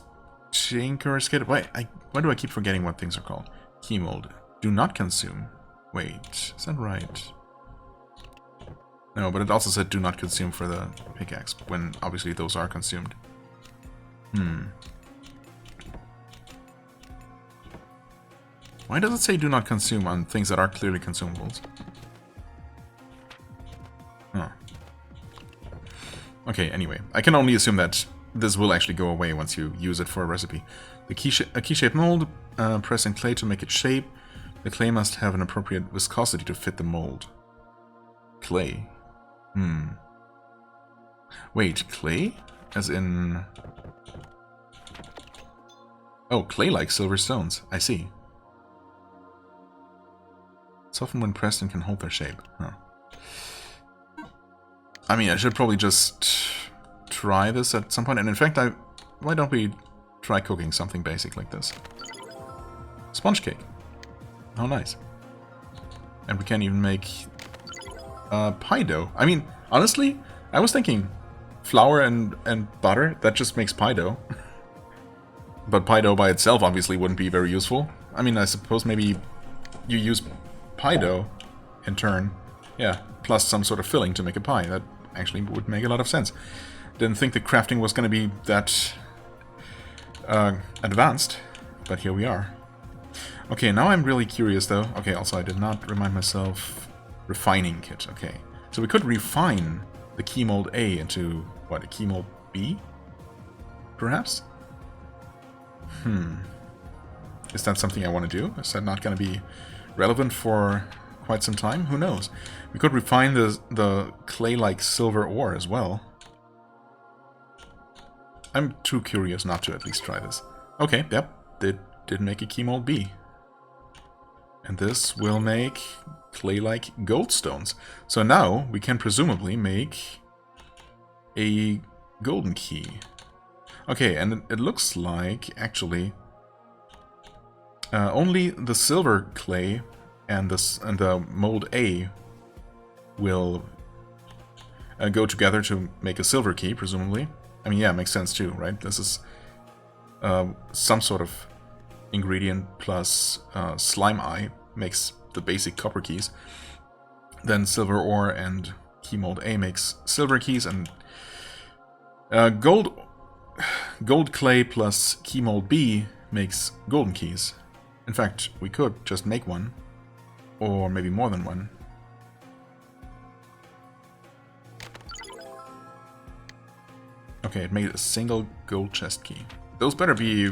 Tinker's Kit. Why do I keep forgetting what things are called? Key mold. Do not consume. Wait, is that right? No, but it also said do not consume for the pickaxe, when obviously those are consumed. Why does it say do not consume on things that are clearly consumables? Huh. Okay, anyway. I can only assume that this will actually go away once you use it for a recipe. A key-shaped mold, press in clay to make it shape. The clay must have an appropriate viscosity to fit the mold. Clay? Wait, clay? As in... Oh, clay like silver stones. I see. Soften when pressed and can hold their shape. Huh. I mean, I should probably just try this at some point. And in fact, why don't we try cooking something basic like this? Sponge cake. How nice. And we can even make pie dough. I mean, honestly, I was thinking flour and butter, that just makes pie dough. But pie dough by itself obviously wouldn't be very useful. I mean, I suppose maybe you use pie dough in turn. Yeah, plus some sort of filling to make a pie. That actually would make a lot of sense. Didn't think the crafting was going to be that advanced, but here we are. Okay, now I'm really curious though. Okay, also I did not remind myself refining kit. Okay, so we could refine the key mold A into, what, a key mold B? Perhaps? Is that something I want to do? Is that not going to be relevant for quite some time? Who knows? We could refine the clay-like silver ore as well. I'm too curious not to at least try this. Okay, yep, did make a key mold B. And this will make clay-like goldstones. So now we can presumably make a golden key. Okay, and it looks like, actually, only the silver clay and the mold A will go together to make a silver key, presumably. I mean, yeah, it makes sense too, right? This is some sort of ingredient plus slime eye makes the basic copper keys. Then silver ore and key mold A makes silver keys, and gold clay plus key mold B makes golden keys. In fact, we could just make one, or maybe more than one. Okay, it made a single gold chest key. Those better be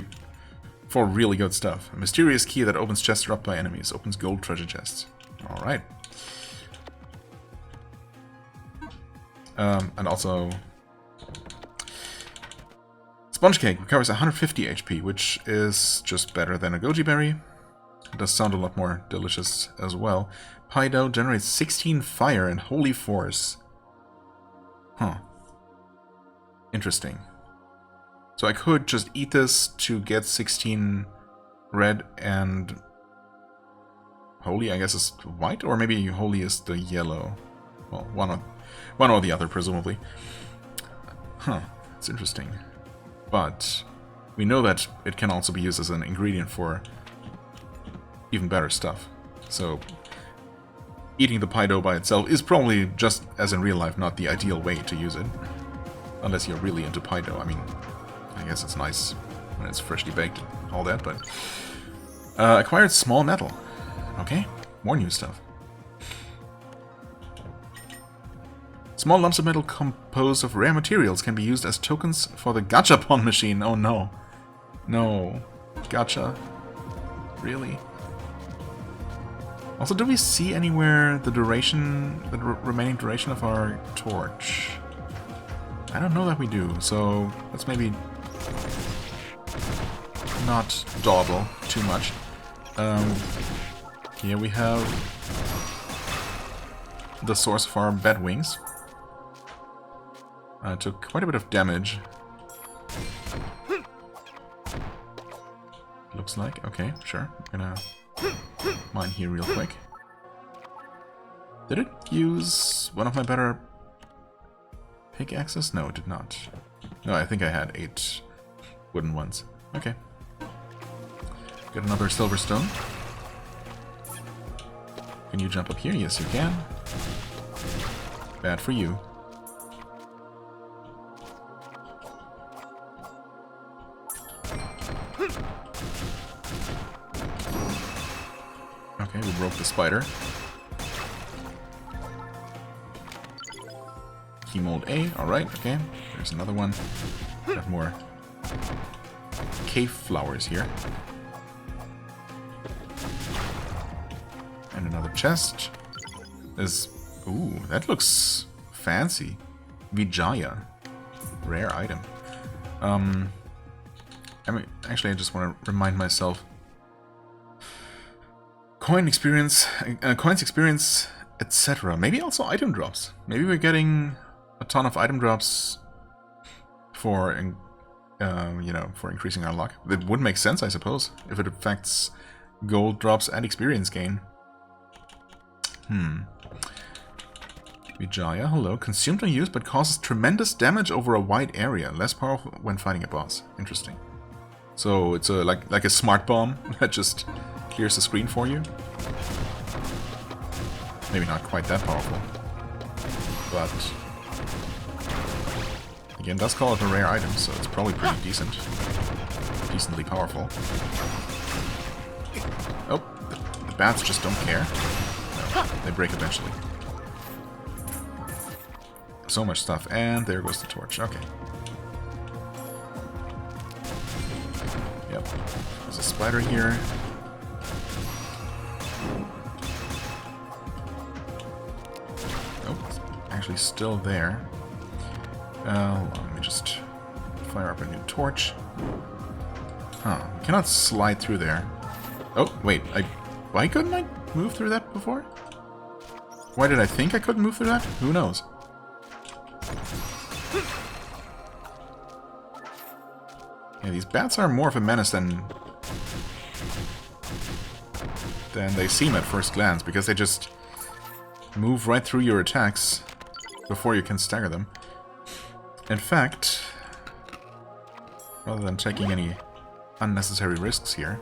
for really good stuff. A mysterious key that opens chests dropped by enemies. Opens gold treasure chests. Alright. And also... Sponge cake recovers 150 HP, which is just better than a goji berry. It does sound a lot more delicious as well. Pie dough generates 16 fire and holy force. Huh. Interesting. So I could just eat this to get 16 red and holy, I guess, is white, or maybe holy is the yellow. Well, one or the other, presumably. Huh, it's interesting. But we know that it can also be used as an ingredient for even better stuff. So eating the pie dough by itself is probably, just as in real life, not the ideal way to use it. Unless you're really into pie dough. I mean, I guess it's nice when it's freshly baked and all that, but... acquired small metal. Okay, more new stuff. Small lumps of metal composed of rare materials can be used as tokens for the gachapon machine. Oh no. No. Gacha. Really? Also, do we see anywhere the duration, the remaining duration of our torch? I don't know that we do, so let's maybe not dawdle too much. Here we have the source of our bat wings. Took quite a bit of damage. Looks like. Okay, sure. I'm gonna mine here real quick. Did it use one of my better pickaxes? No, it did not. No, I think I had 8 wooden ones. Okay. Got another silver stone. Can you jump up here? Yes, you can. Bad for you. Okay, we broke the spider. Key mold A, alright, okay. There's another one. Got more cave flowers here. And another chest. Ooh, that looks fancy. Vijaya. Rare item. Actually, I just want to remind myself. Coins experience, etc. Maybe also item drops. Maybe we're getting a ton of item drops for, you know, for increasing our luck. It would make sense, I suppose, if it affects gold drops and experience gain. Vijaya, hello. Consumed on use, but causes tremendous damage over a wide area. Less powerful when fighting a boss. Interesting. So it's like a smart bomb that just clears the screen for you. Maybe not quite that powerful, but again, does call it a rare item, so it's probably pretty decently powerful. Oh, the bats just don't care. No, they break eventually. So much stuff, and there goes the torch. Okay. Yep. There's a spider here. Oh, it's actually still there. Hold on, let me just fire up a new torch. Huh, we cannot slide through there. Oh, wait, why couldn't I move through that before? Why did I think I couldn't move through that? Who knows? Yeah, these bats are more of a menace than they seem at first glance, because they just move right through your attacks before you can stagger them. In fact, rather than taking any unnecessary risks here,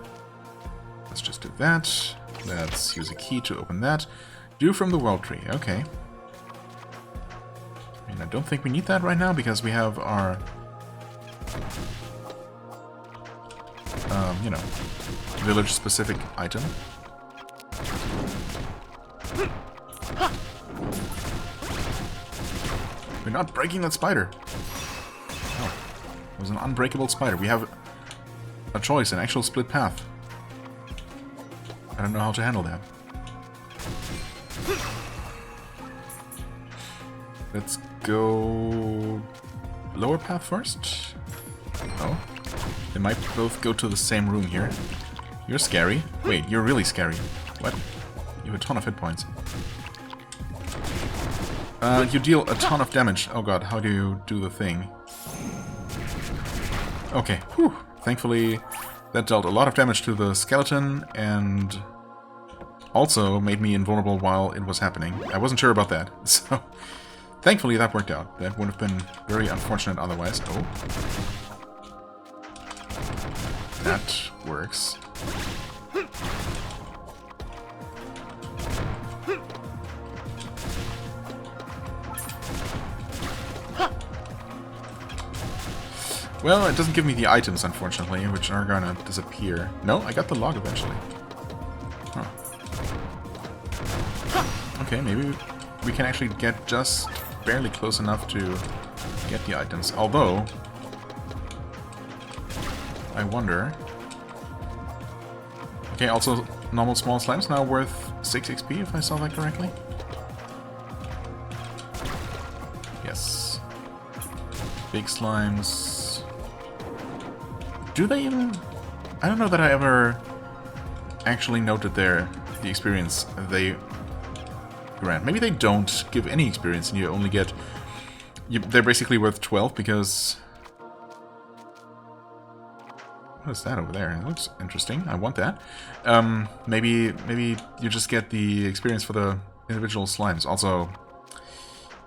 let's just do that. Let's use a key to open that. Dew from the World Tree, okay. I mean, I don't think we need that right now, because we have our you know, village-specific item. We're not breaking that spider. Oh, it was an unbreakable spider. We have a choice, an actual split path. I don't know how to handle that. Let's go lower path first. Oh. They might both go to the same room here. You're scary. Wait, you're really scary. What? You have a ton of hit points. You deal a ton of damage. Oh god, how do you do the thing? Okay, whew. Thankfully, that dealt a lot of damage to the skeleton, and also made me invulnerable while it was happening. I wasn't sure about that, so thankfully that worked out. That would have been very unfortunate otherwise. Oh. That works. Well, it doesn't give me the items, unfortunately, which are gonna disappear. No, I got the log eventually. Huh. Okay, maybe we can actually get just barely close enough to get the items. Although, I wonder... Okay, also, normal small slimes now worth 6 XP, if I saw that correctly. Yes. Big slimes. Do they even... I don't know that I ever actually noted the experience they grant. Maybe they don't give any experience and you only get... they're basically worth 12 because... What is that over there? It looks interesting. I want that. Maybe you just get the experience for the individual slimes. Also,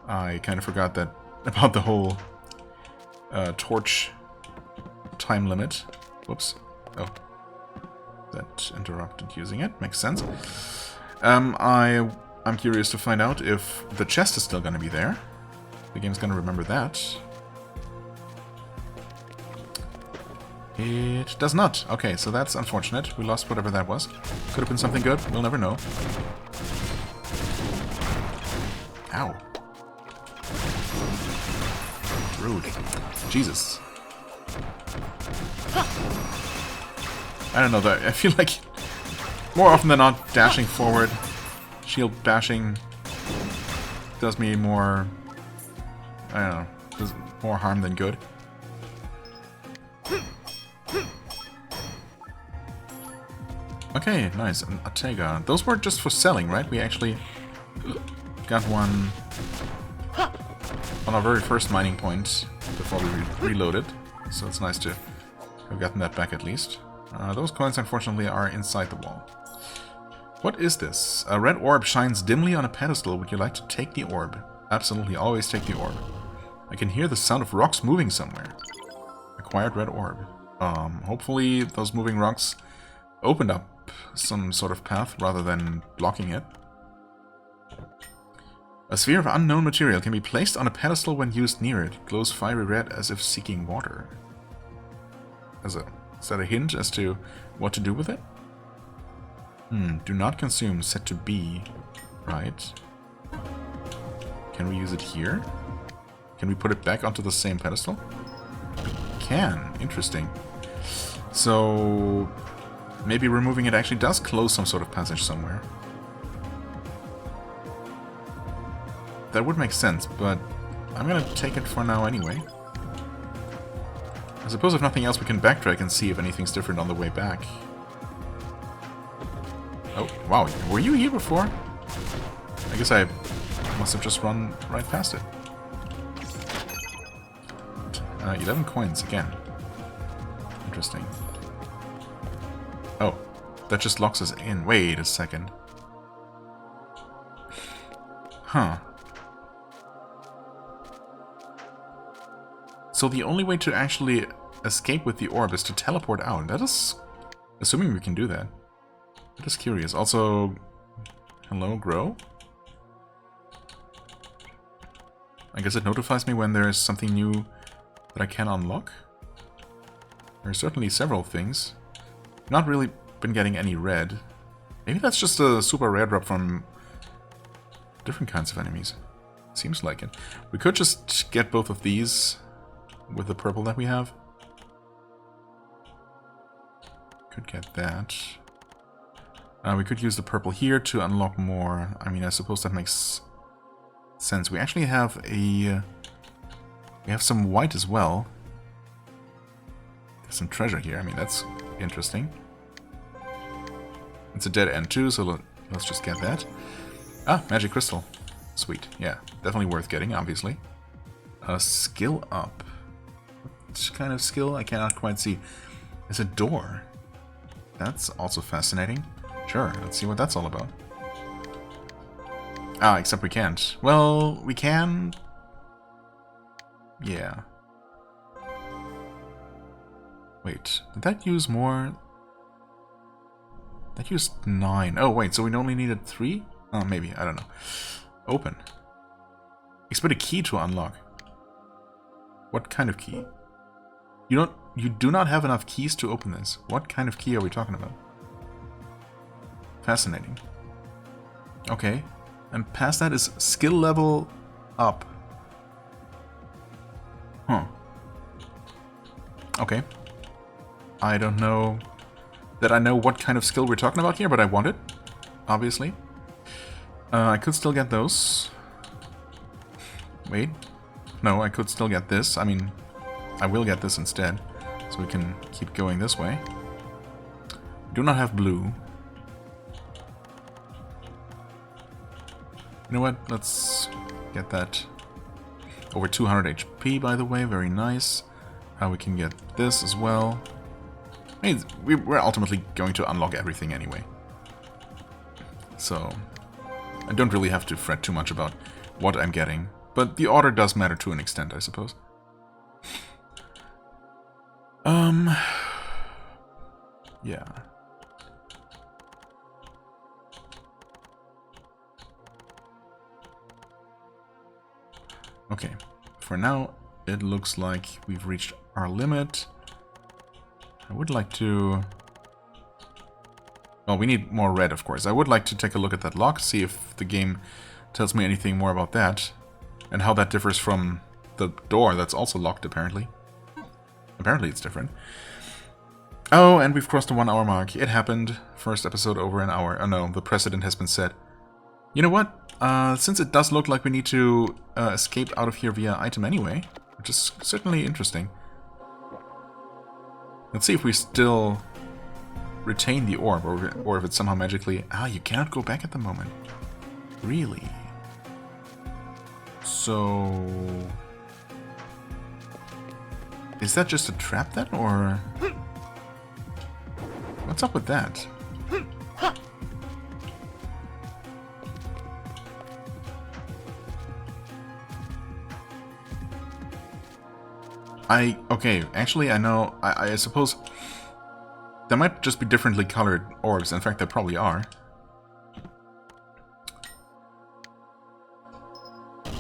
I kind of forgot that about the whole torch time limit. Whoops. Oh. That interrupted using it. Makes sense. I'm curious to find out if the chest is still going to be there. The game's going to remember that. It does not. Okay, so that's unfortunate. We lost whatever that was. Could have been something good. We'll never know. Ow. Rude. Jesus. I don't know, though. I feel like more often than not, dashing forward, shield bashing does me more... I don't know. Does more harm than good. Okay, nice. An Attega. Those were just for selling, right? We actually got one on our very first mining point before we reloaded. So it's nice to have gotten that back at least. Those coins, unfortunately, are inside the wall. What is this? A red orb shines dimly on a pedestal. Would you like to take the orb? Absolutely, always take the orb. I can hear the sound of rocks moving somewhere. Acquired red orb. Hopefully those moving rocks opened up some sort of path rather than blocking it. A sphere of unknown material can be placed on a pedestal when used near it. Glows fiery red as if seeking water. Is that a hint as to what to do with it? Do not consume, set to B. Right. Can we use it here? Can we put it back onto the same pedestal? Can. Interesting. So... maybe removing it actually does close some sort of passage somewhere. That would make sense, but I'm gonna take it for now anyway. I suppose if nothing else we can backtrack and see if anything's different on the way back. Oh, wow, were you here before? I guess I must have just run right past it. 11 coins again. Interesting. Oh, that just locks us in. Wait a second. Huh. So the only way to actually escape with the orb is to teleport out. That is... assuming we can do that. That is curious. Also... hello, grow? I guess it notifies me when there is something new that I can unlock. There are certainly several things. Not really been getting any red. Maybe that's just a super rare drop from different kinds of enemies. Seems like it. We could just get both of these with the purple that we have. Could get that. We could use the purple here to unlock more. I mean, I suppose that makes sense. We actually have a... we have some white as well. There's some treasure here. I mean, that's interesting. It's a dead end too, so let's just get that. Ah, magic crystal. Sweet. Yeah, definitely worth getting, obviously. Skill up. What kind of skill? I cannot quite see. It's a door. That's also fascinating. Sure, let's see what that's all about. Ah, except we can't. Well, we can... yeah. Wait, did that use more? That used 9. Oh, wait, so we only needed 3? Oh, maybe, I don't know. Open. Expect a key to unlock. What kind of key? You do not have enough keys to open this. What kind of key are we talking about? Fascinating. Okay. And past that is skill level up. Huh. Okay. I don't know that I know what kind of skill we're talking about here, but I want it. obviously. I could still get those. Wait. No, I could still get this. I mean, I will get this instead. So we can keep going this way. Do not have blue. You know what? Let's get that. Over 200 HP, by the way. Very nice. We can get this as well. I mean, we're ultimately going to unlock everything anyway. So, I don't really have to fret too much about what I'm getting. But the order does matter to an extent, I suppose. Yeah. Okay, for now, it looks like we've reached our limit. I would like to... Well, we need more red, of course. I would like to take a look at that lock, see if the game tells me anything more about that. And how that differs from the door that's also locked, apparently. Apparently it's different. Oh, and we've crossed the 1 hour mark. It happened. First episode over an hour. Oh no, the precedent has been set. You know what? Since it does look like we need to escape out of here via item anyway, which is certainly interesting. Let's see if we still retain the orb, or if it's somehow magically... Ah, you cannot go back at the moment. Really? So... Is that just a trap then, or... What's up with that? Okay, actually I know, I suppose there might just be differently colored orbs. In fact, there probably are.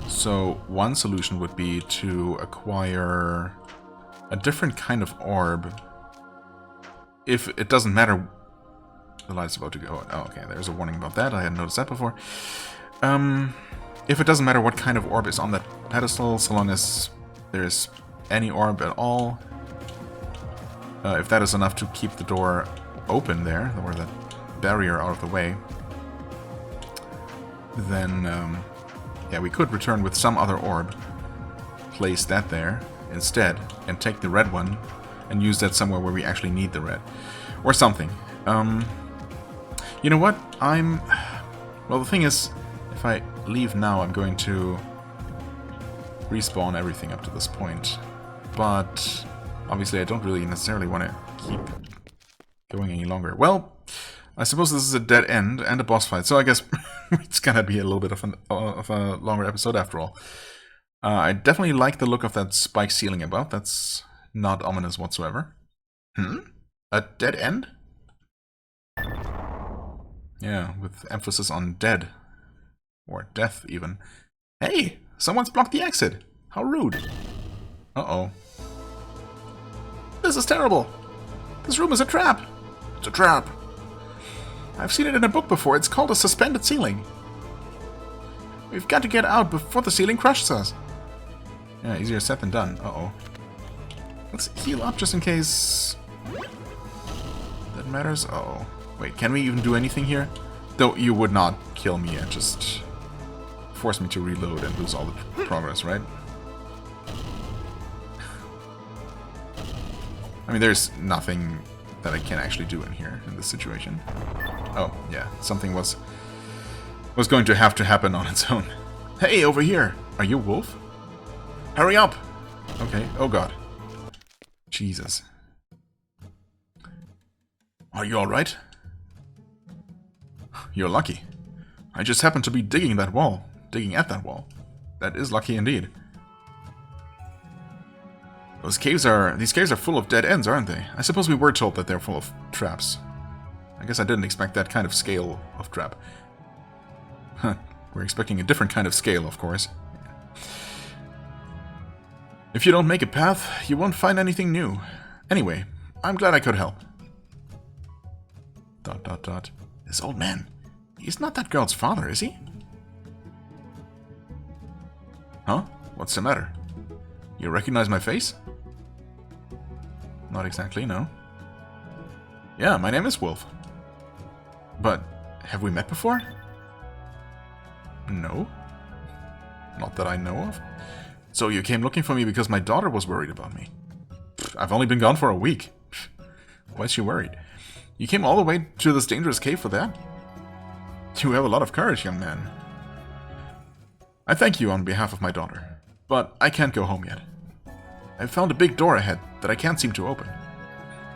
So one solution would be to acquire a different kind of orb. If it doesn't matter... The light's about to go... Oh, okay, there's a warning about that. I hadn't noticed that before. If it doesn't matter what kind of orb is on that pedestal, so long as there's any orb at all, if that is enough to keep the door open there, or the barrier out of the way, then, yeah, we could return with some other orb, place that there instead, and take the red one, and use that somewhere where we actually need the red. Or something. You know what? Well, the thing is, if I leave now, I'm going to respawn everything up to this point. But obviously I don't really necessarily want to keep going any longer. Well, I suppose this is a dead end and a boss fight, so I guess it's gonna be a little bit of a longer episode after all. I definitely like the look of that spike ceiling above. That's not ominous whatsoever. A dead end? Yeah, with emphasis on dead. Or death, even. Hey! Someone's blocked the exit! How rude! Uh-oh. This is terrible! This room is a trap! It's a trap! I've seen it in a book before. It's called a suspended ceiling. We've got to get out before the ceiling crushes us. Yeah, easier said than done. Uh-oh. Let's heal up just in case... That matters? Uh-oh. Wait, can we even do anything here? Though you would not kill me and just force me to reload and lose all the progress, right? I mean, there's nothing that I can actually do in here, in this situation. Oh, yeah, something was going to have to happen on its own. Hey, over here! Are you Wolf? Hurry up! Okay, oh god. Jesus. Are you alright? You're lucky. I just happened to be digging that wall. Digging at that wall. That is lucky indeed. These caves are full of dead ends, aren't they? I suppose we were told that they're full of traps. I guess I didn't expect that kind of scale of trap. Huh. We're expecting a different kind of scale, of course. If you don't make a path, you won't find anything new. Anyway, I'm glad I could help. ... This old man. He's not that girl's father, is he? Huh? What's the matter? You recognize my face? Not exactly, no. Yeah, my name is Wolf. But Have we met before? No. Not that I know of. So you came looking for me because my daughter was worried about me. I've only been gone for a week. Why is she worried? You came all the way to this dangerous cave for that? You have a lot of courage, young man. I thank you on behalf of my daughter, but I can't go home yet. I've found a big door ahead that I can't seem to open.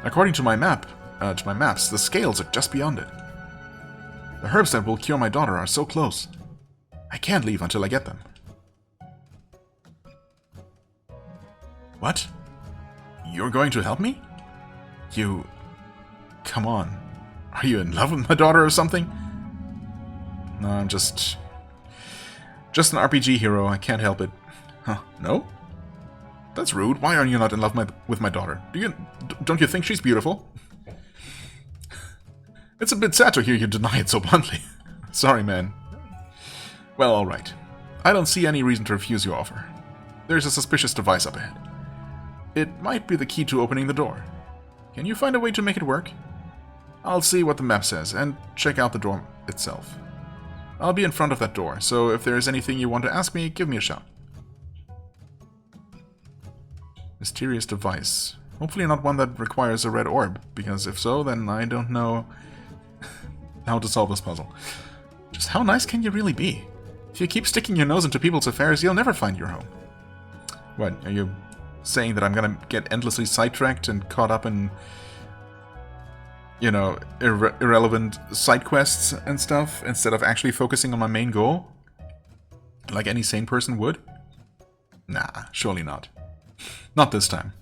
According to my maps, the scales are just beyond it. The herbs that will cure my daughter are so close. I can't leave until I get them. What? You're going to help me? You... Come on. Are you in love with my daughter or something? No, I'm just an RPG hero. I can't help it. Huh? No? That's rude. Why are you not in love with my daughter? Don't you think she's beautiful? It's a bit sad to hear you deny it so bluntly. Sorry, man. Well, alright. I don't see any reason to refuse your offer. There's a suspicious device up ahead. It might be the key to opening the door. Can you find a way to make it work? I'll see what the map says and check out the door itself. I'll be in front of that door, so if there is anything you want to ask me, give me a shout. Mysterious device. Hopefully not one that requires a red orb, because if so, then I don't know how to solve this puzzle. Just how nice can you really be? If you keep sticking your nose into people's affairs, you'll never find your home. What, are you saying that I'm gonna get endlessly sidetracked and caught up in, you know, irrelevant side quests and stuff, instead of actually focusing on my main goal? Like any sane person would? Nah, surely not. Not this time.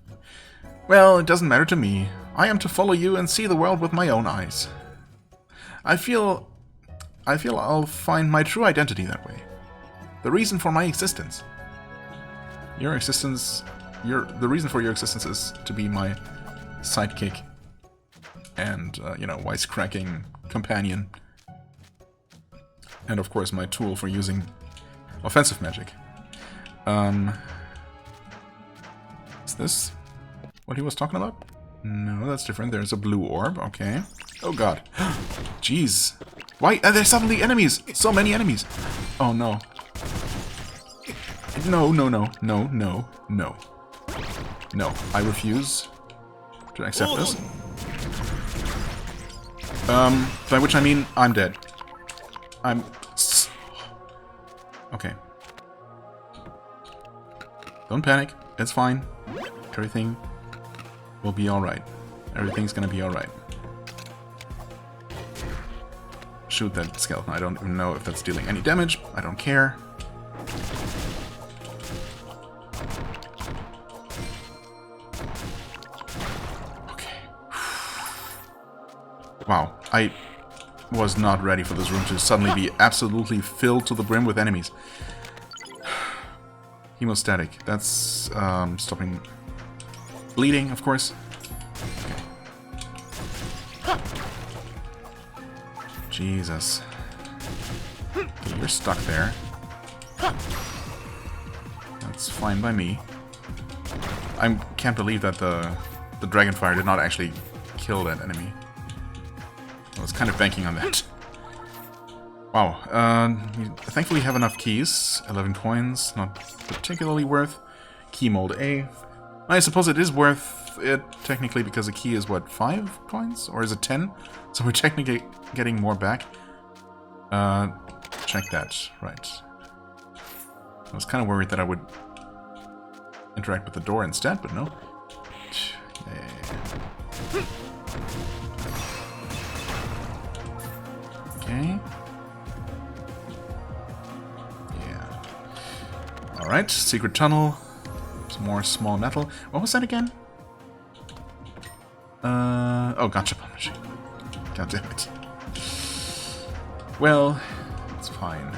Well, it doesn't matter to me. I am to follow you and see the world with my own eyes. I feel I'll find my true identity that way. The reason for my existence. The reason for your existence is to be my sidekick and, you know, wisecracking companion. And of course my tool for using offensive magic. Is this what he was talking about? No, that's different. There's a blue orb, okay. Oh god. Jeez. Why are there suddenly enemies? So many enemies. Oh no. No, no, no, no, no, no. No, I refuse to accept this. By which I mean, I'm dead. Okay. Don't panic, it's fine. Everything will be alright. Everything's gonna be alright. Shoot that skeleton. I don't even know if that's dealing any damage. I don't care. Okay. Wow. I was not ready for this room to suddenly be absolutely filled to the brim with enemies. Hemostatic. That's stopping bleeding, of course. Okay. Jesus. Okay, you're stuck there. That's fine by me. I can't believe that the Dragonfire did not actually kill that enemy. I was kind of banking on that. Wow. Thankfully we have enough keys. 11 coins. Not particularly worth. Key mold A. I suppose it is worth it, technically, because a key is, what, 5 coins? Or is it 10? So we're technically getting more back. Check that. Right. I was kind of worried that I would interact with the door instead, but no. Okay. Yeah. Alright, secret tunnel. Some more small metal. What was that again? Oh, gotcha bomb machine. God damn it. Well, it's fine.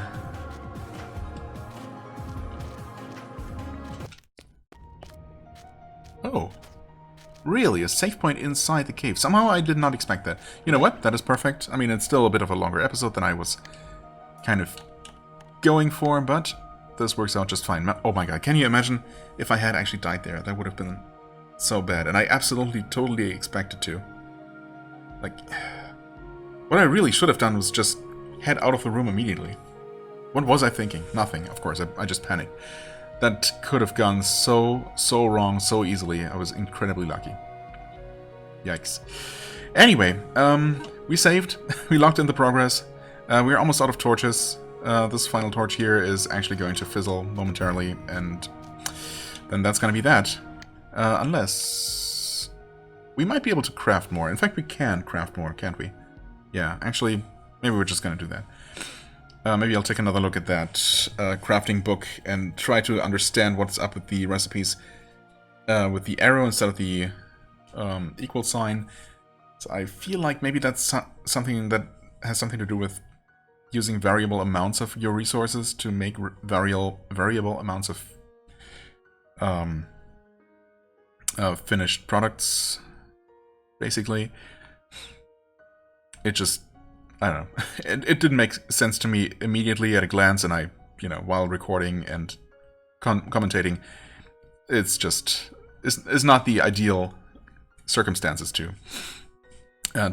Oh. Really? A safe point inside the cave. Somehow I did not expect that. You know what? That is perfect. I mean, it's still a bit of a longer episode than I was kind of going for, but this works out just fine. Oh my god, can you imagine if I had actually died there? That would have been so bad. And I absolutely, totally expected to. Like, What I really should have done was just head out of the room immediately. What was I thinking? Nothing, of course. I just panicked. That could have gone so wrong so easily. I was incredibly lucky. Yikes. Anyway, we saved. We locked in the progress. We're almost out of torches. This final torch here is actually going to fizzle momentarily, and then that's going to be that. Unless... we might be able to craft more. In fact, we can craft more, can't we? Yeah, actually, maybe we're just going to do that. Maybe I'll take another look at that crafting book and try to understand what's up with the recipes with the arrow instead of the equal sign. So I feel like maybe that's something that has something to do with using variable amounts of your resources to make variable amounts of finished products, basically. It just... I don't know. It didn't make sense to me immediately at a glance, and I, you know, while recording and commentating, it's just... it's not the ideal circumstances to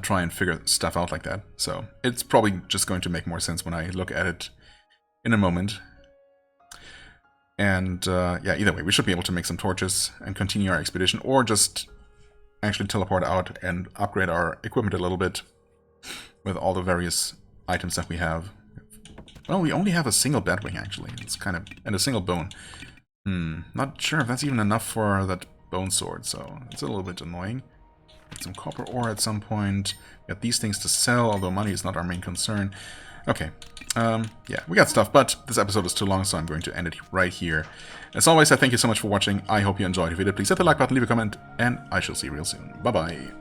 try and figure stuff out like that. So it's probably just going to make more sense when I look at it in a moment. And yeah, either way, we should be able to make some torches and continue our expedition, or just actually teleport out and upgrade our equipment a little bit with all the various items that we have. Well, we only have a single batwing, actually. It's kind of... and a single bone. Not sure if that's even enough for that bone sword, so it's a little bit annoying. Get some copper ore at some point. We got these things to sell, although money is not our main concern. Okay. Yeah, we got stuff, but this episode is too long, so I'm going to end it right here. As always, I thank you so much for watching. I hope you enjoyed. If you did, please hit the like button, leave a comment, and I shall see you real soon. Bye-bye.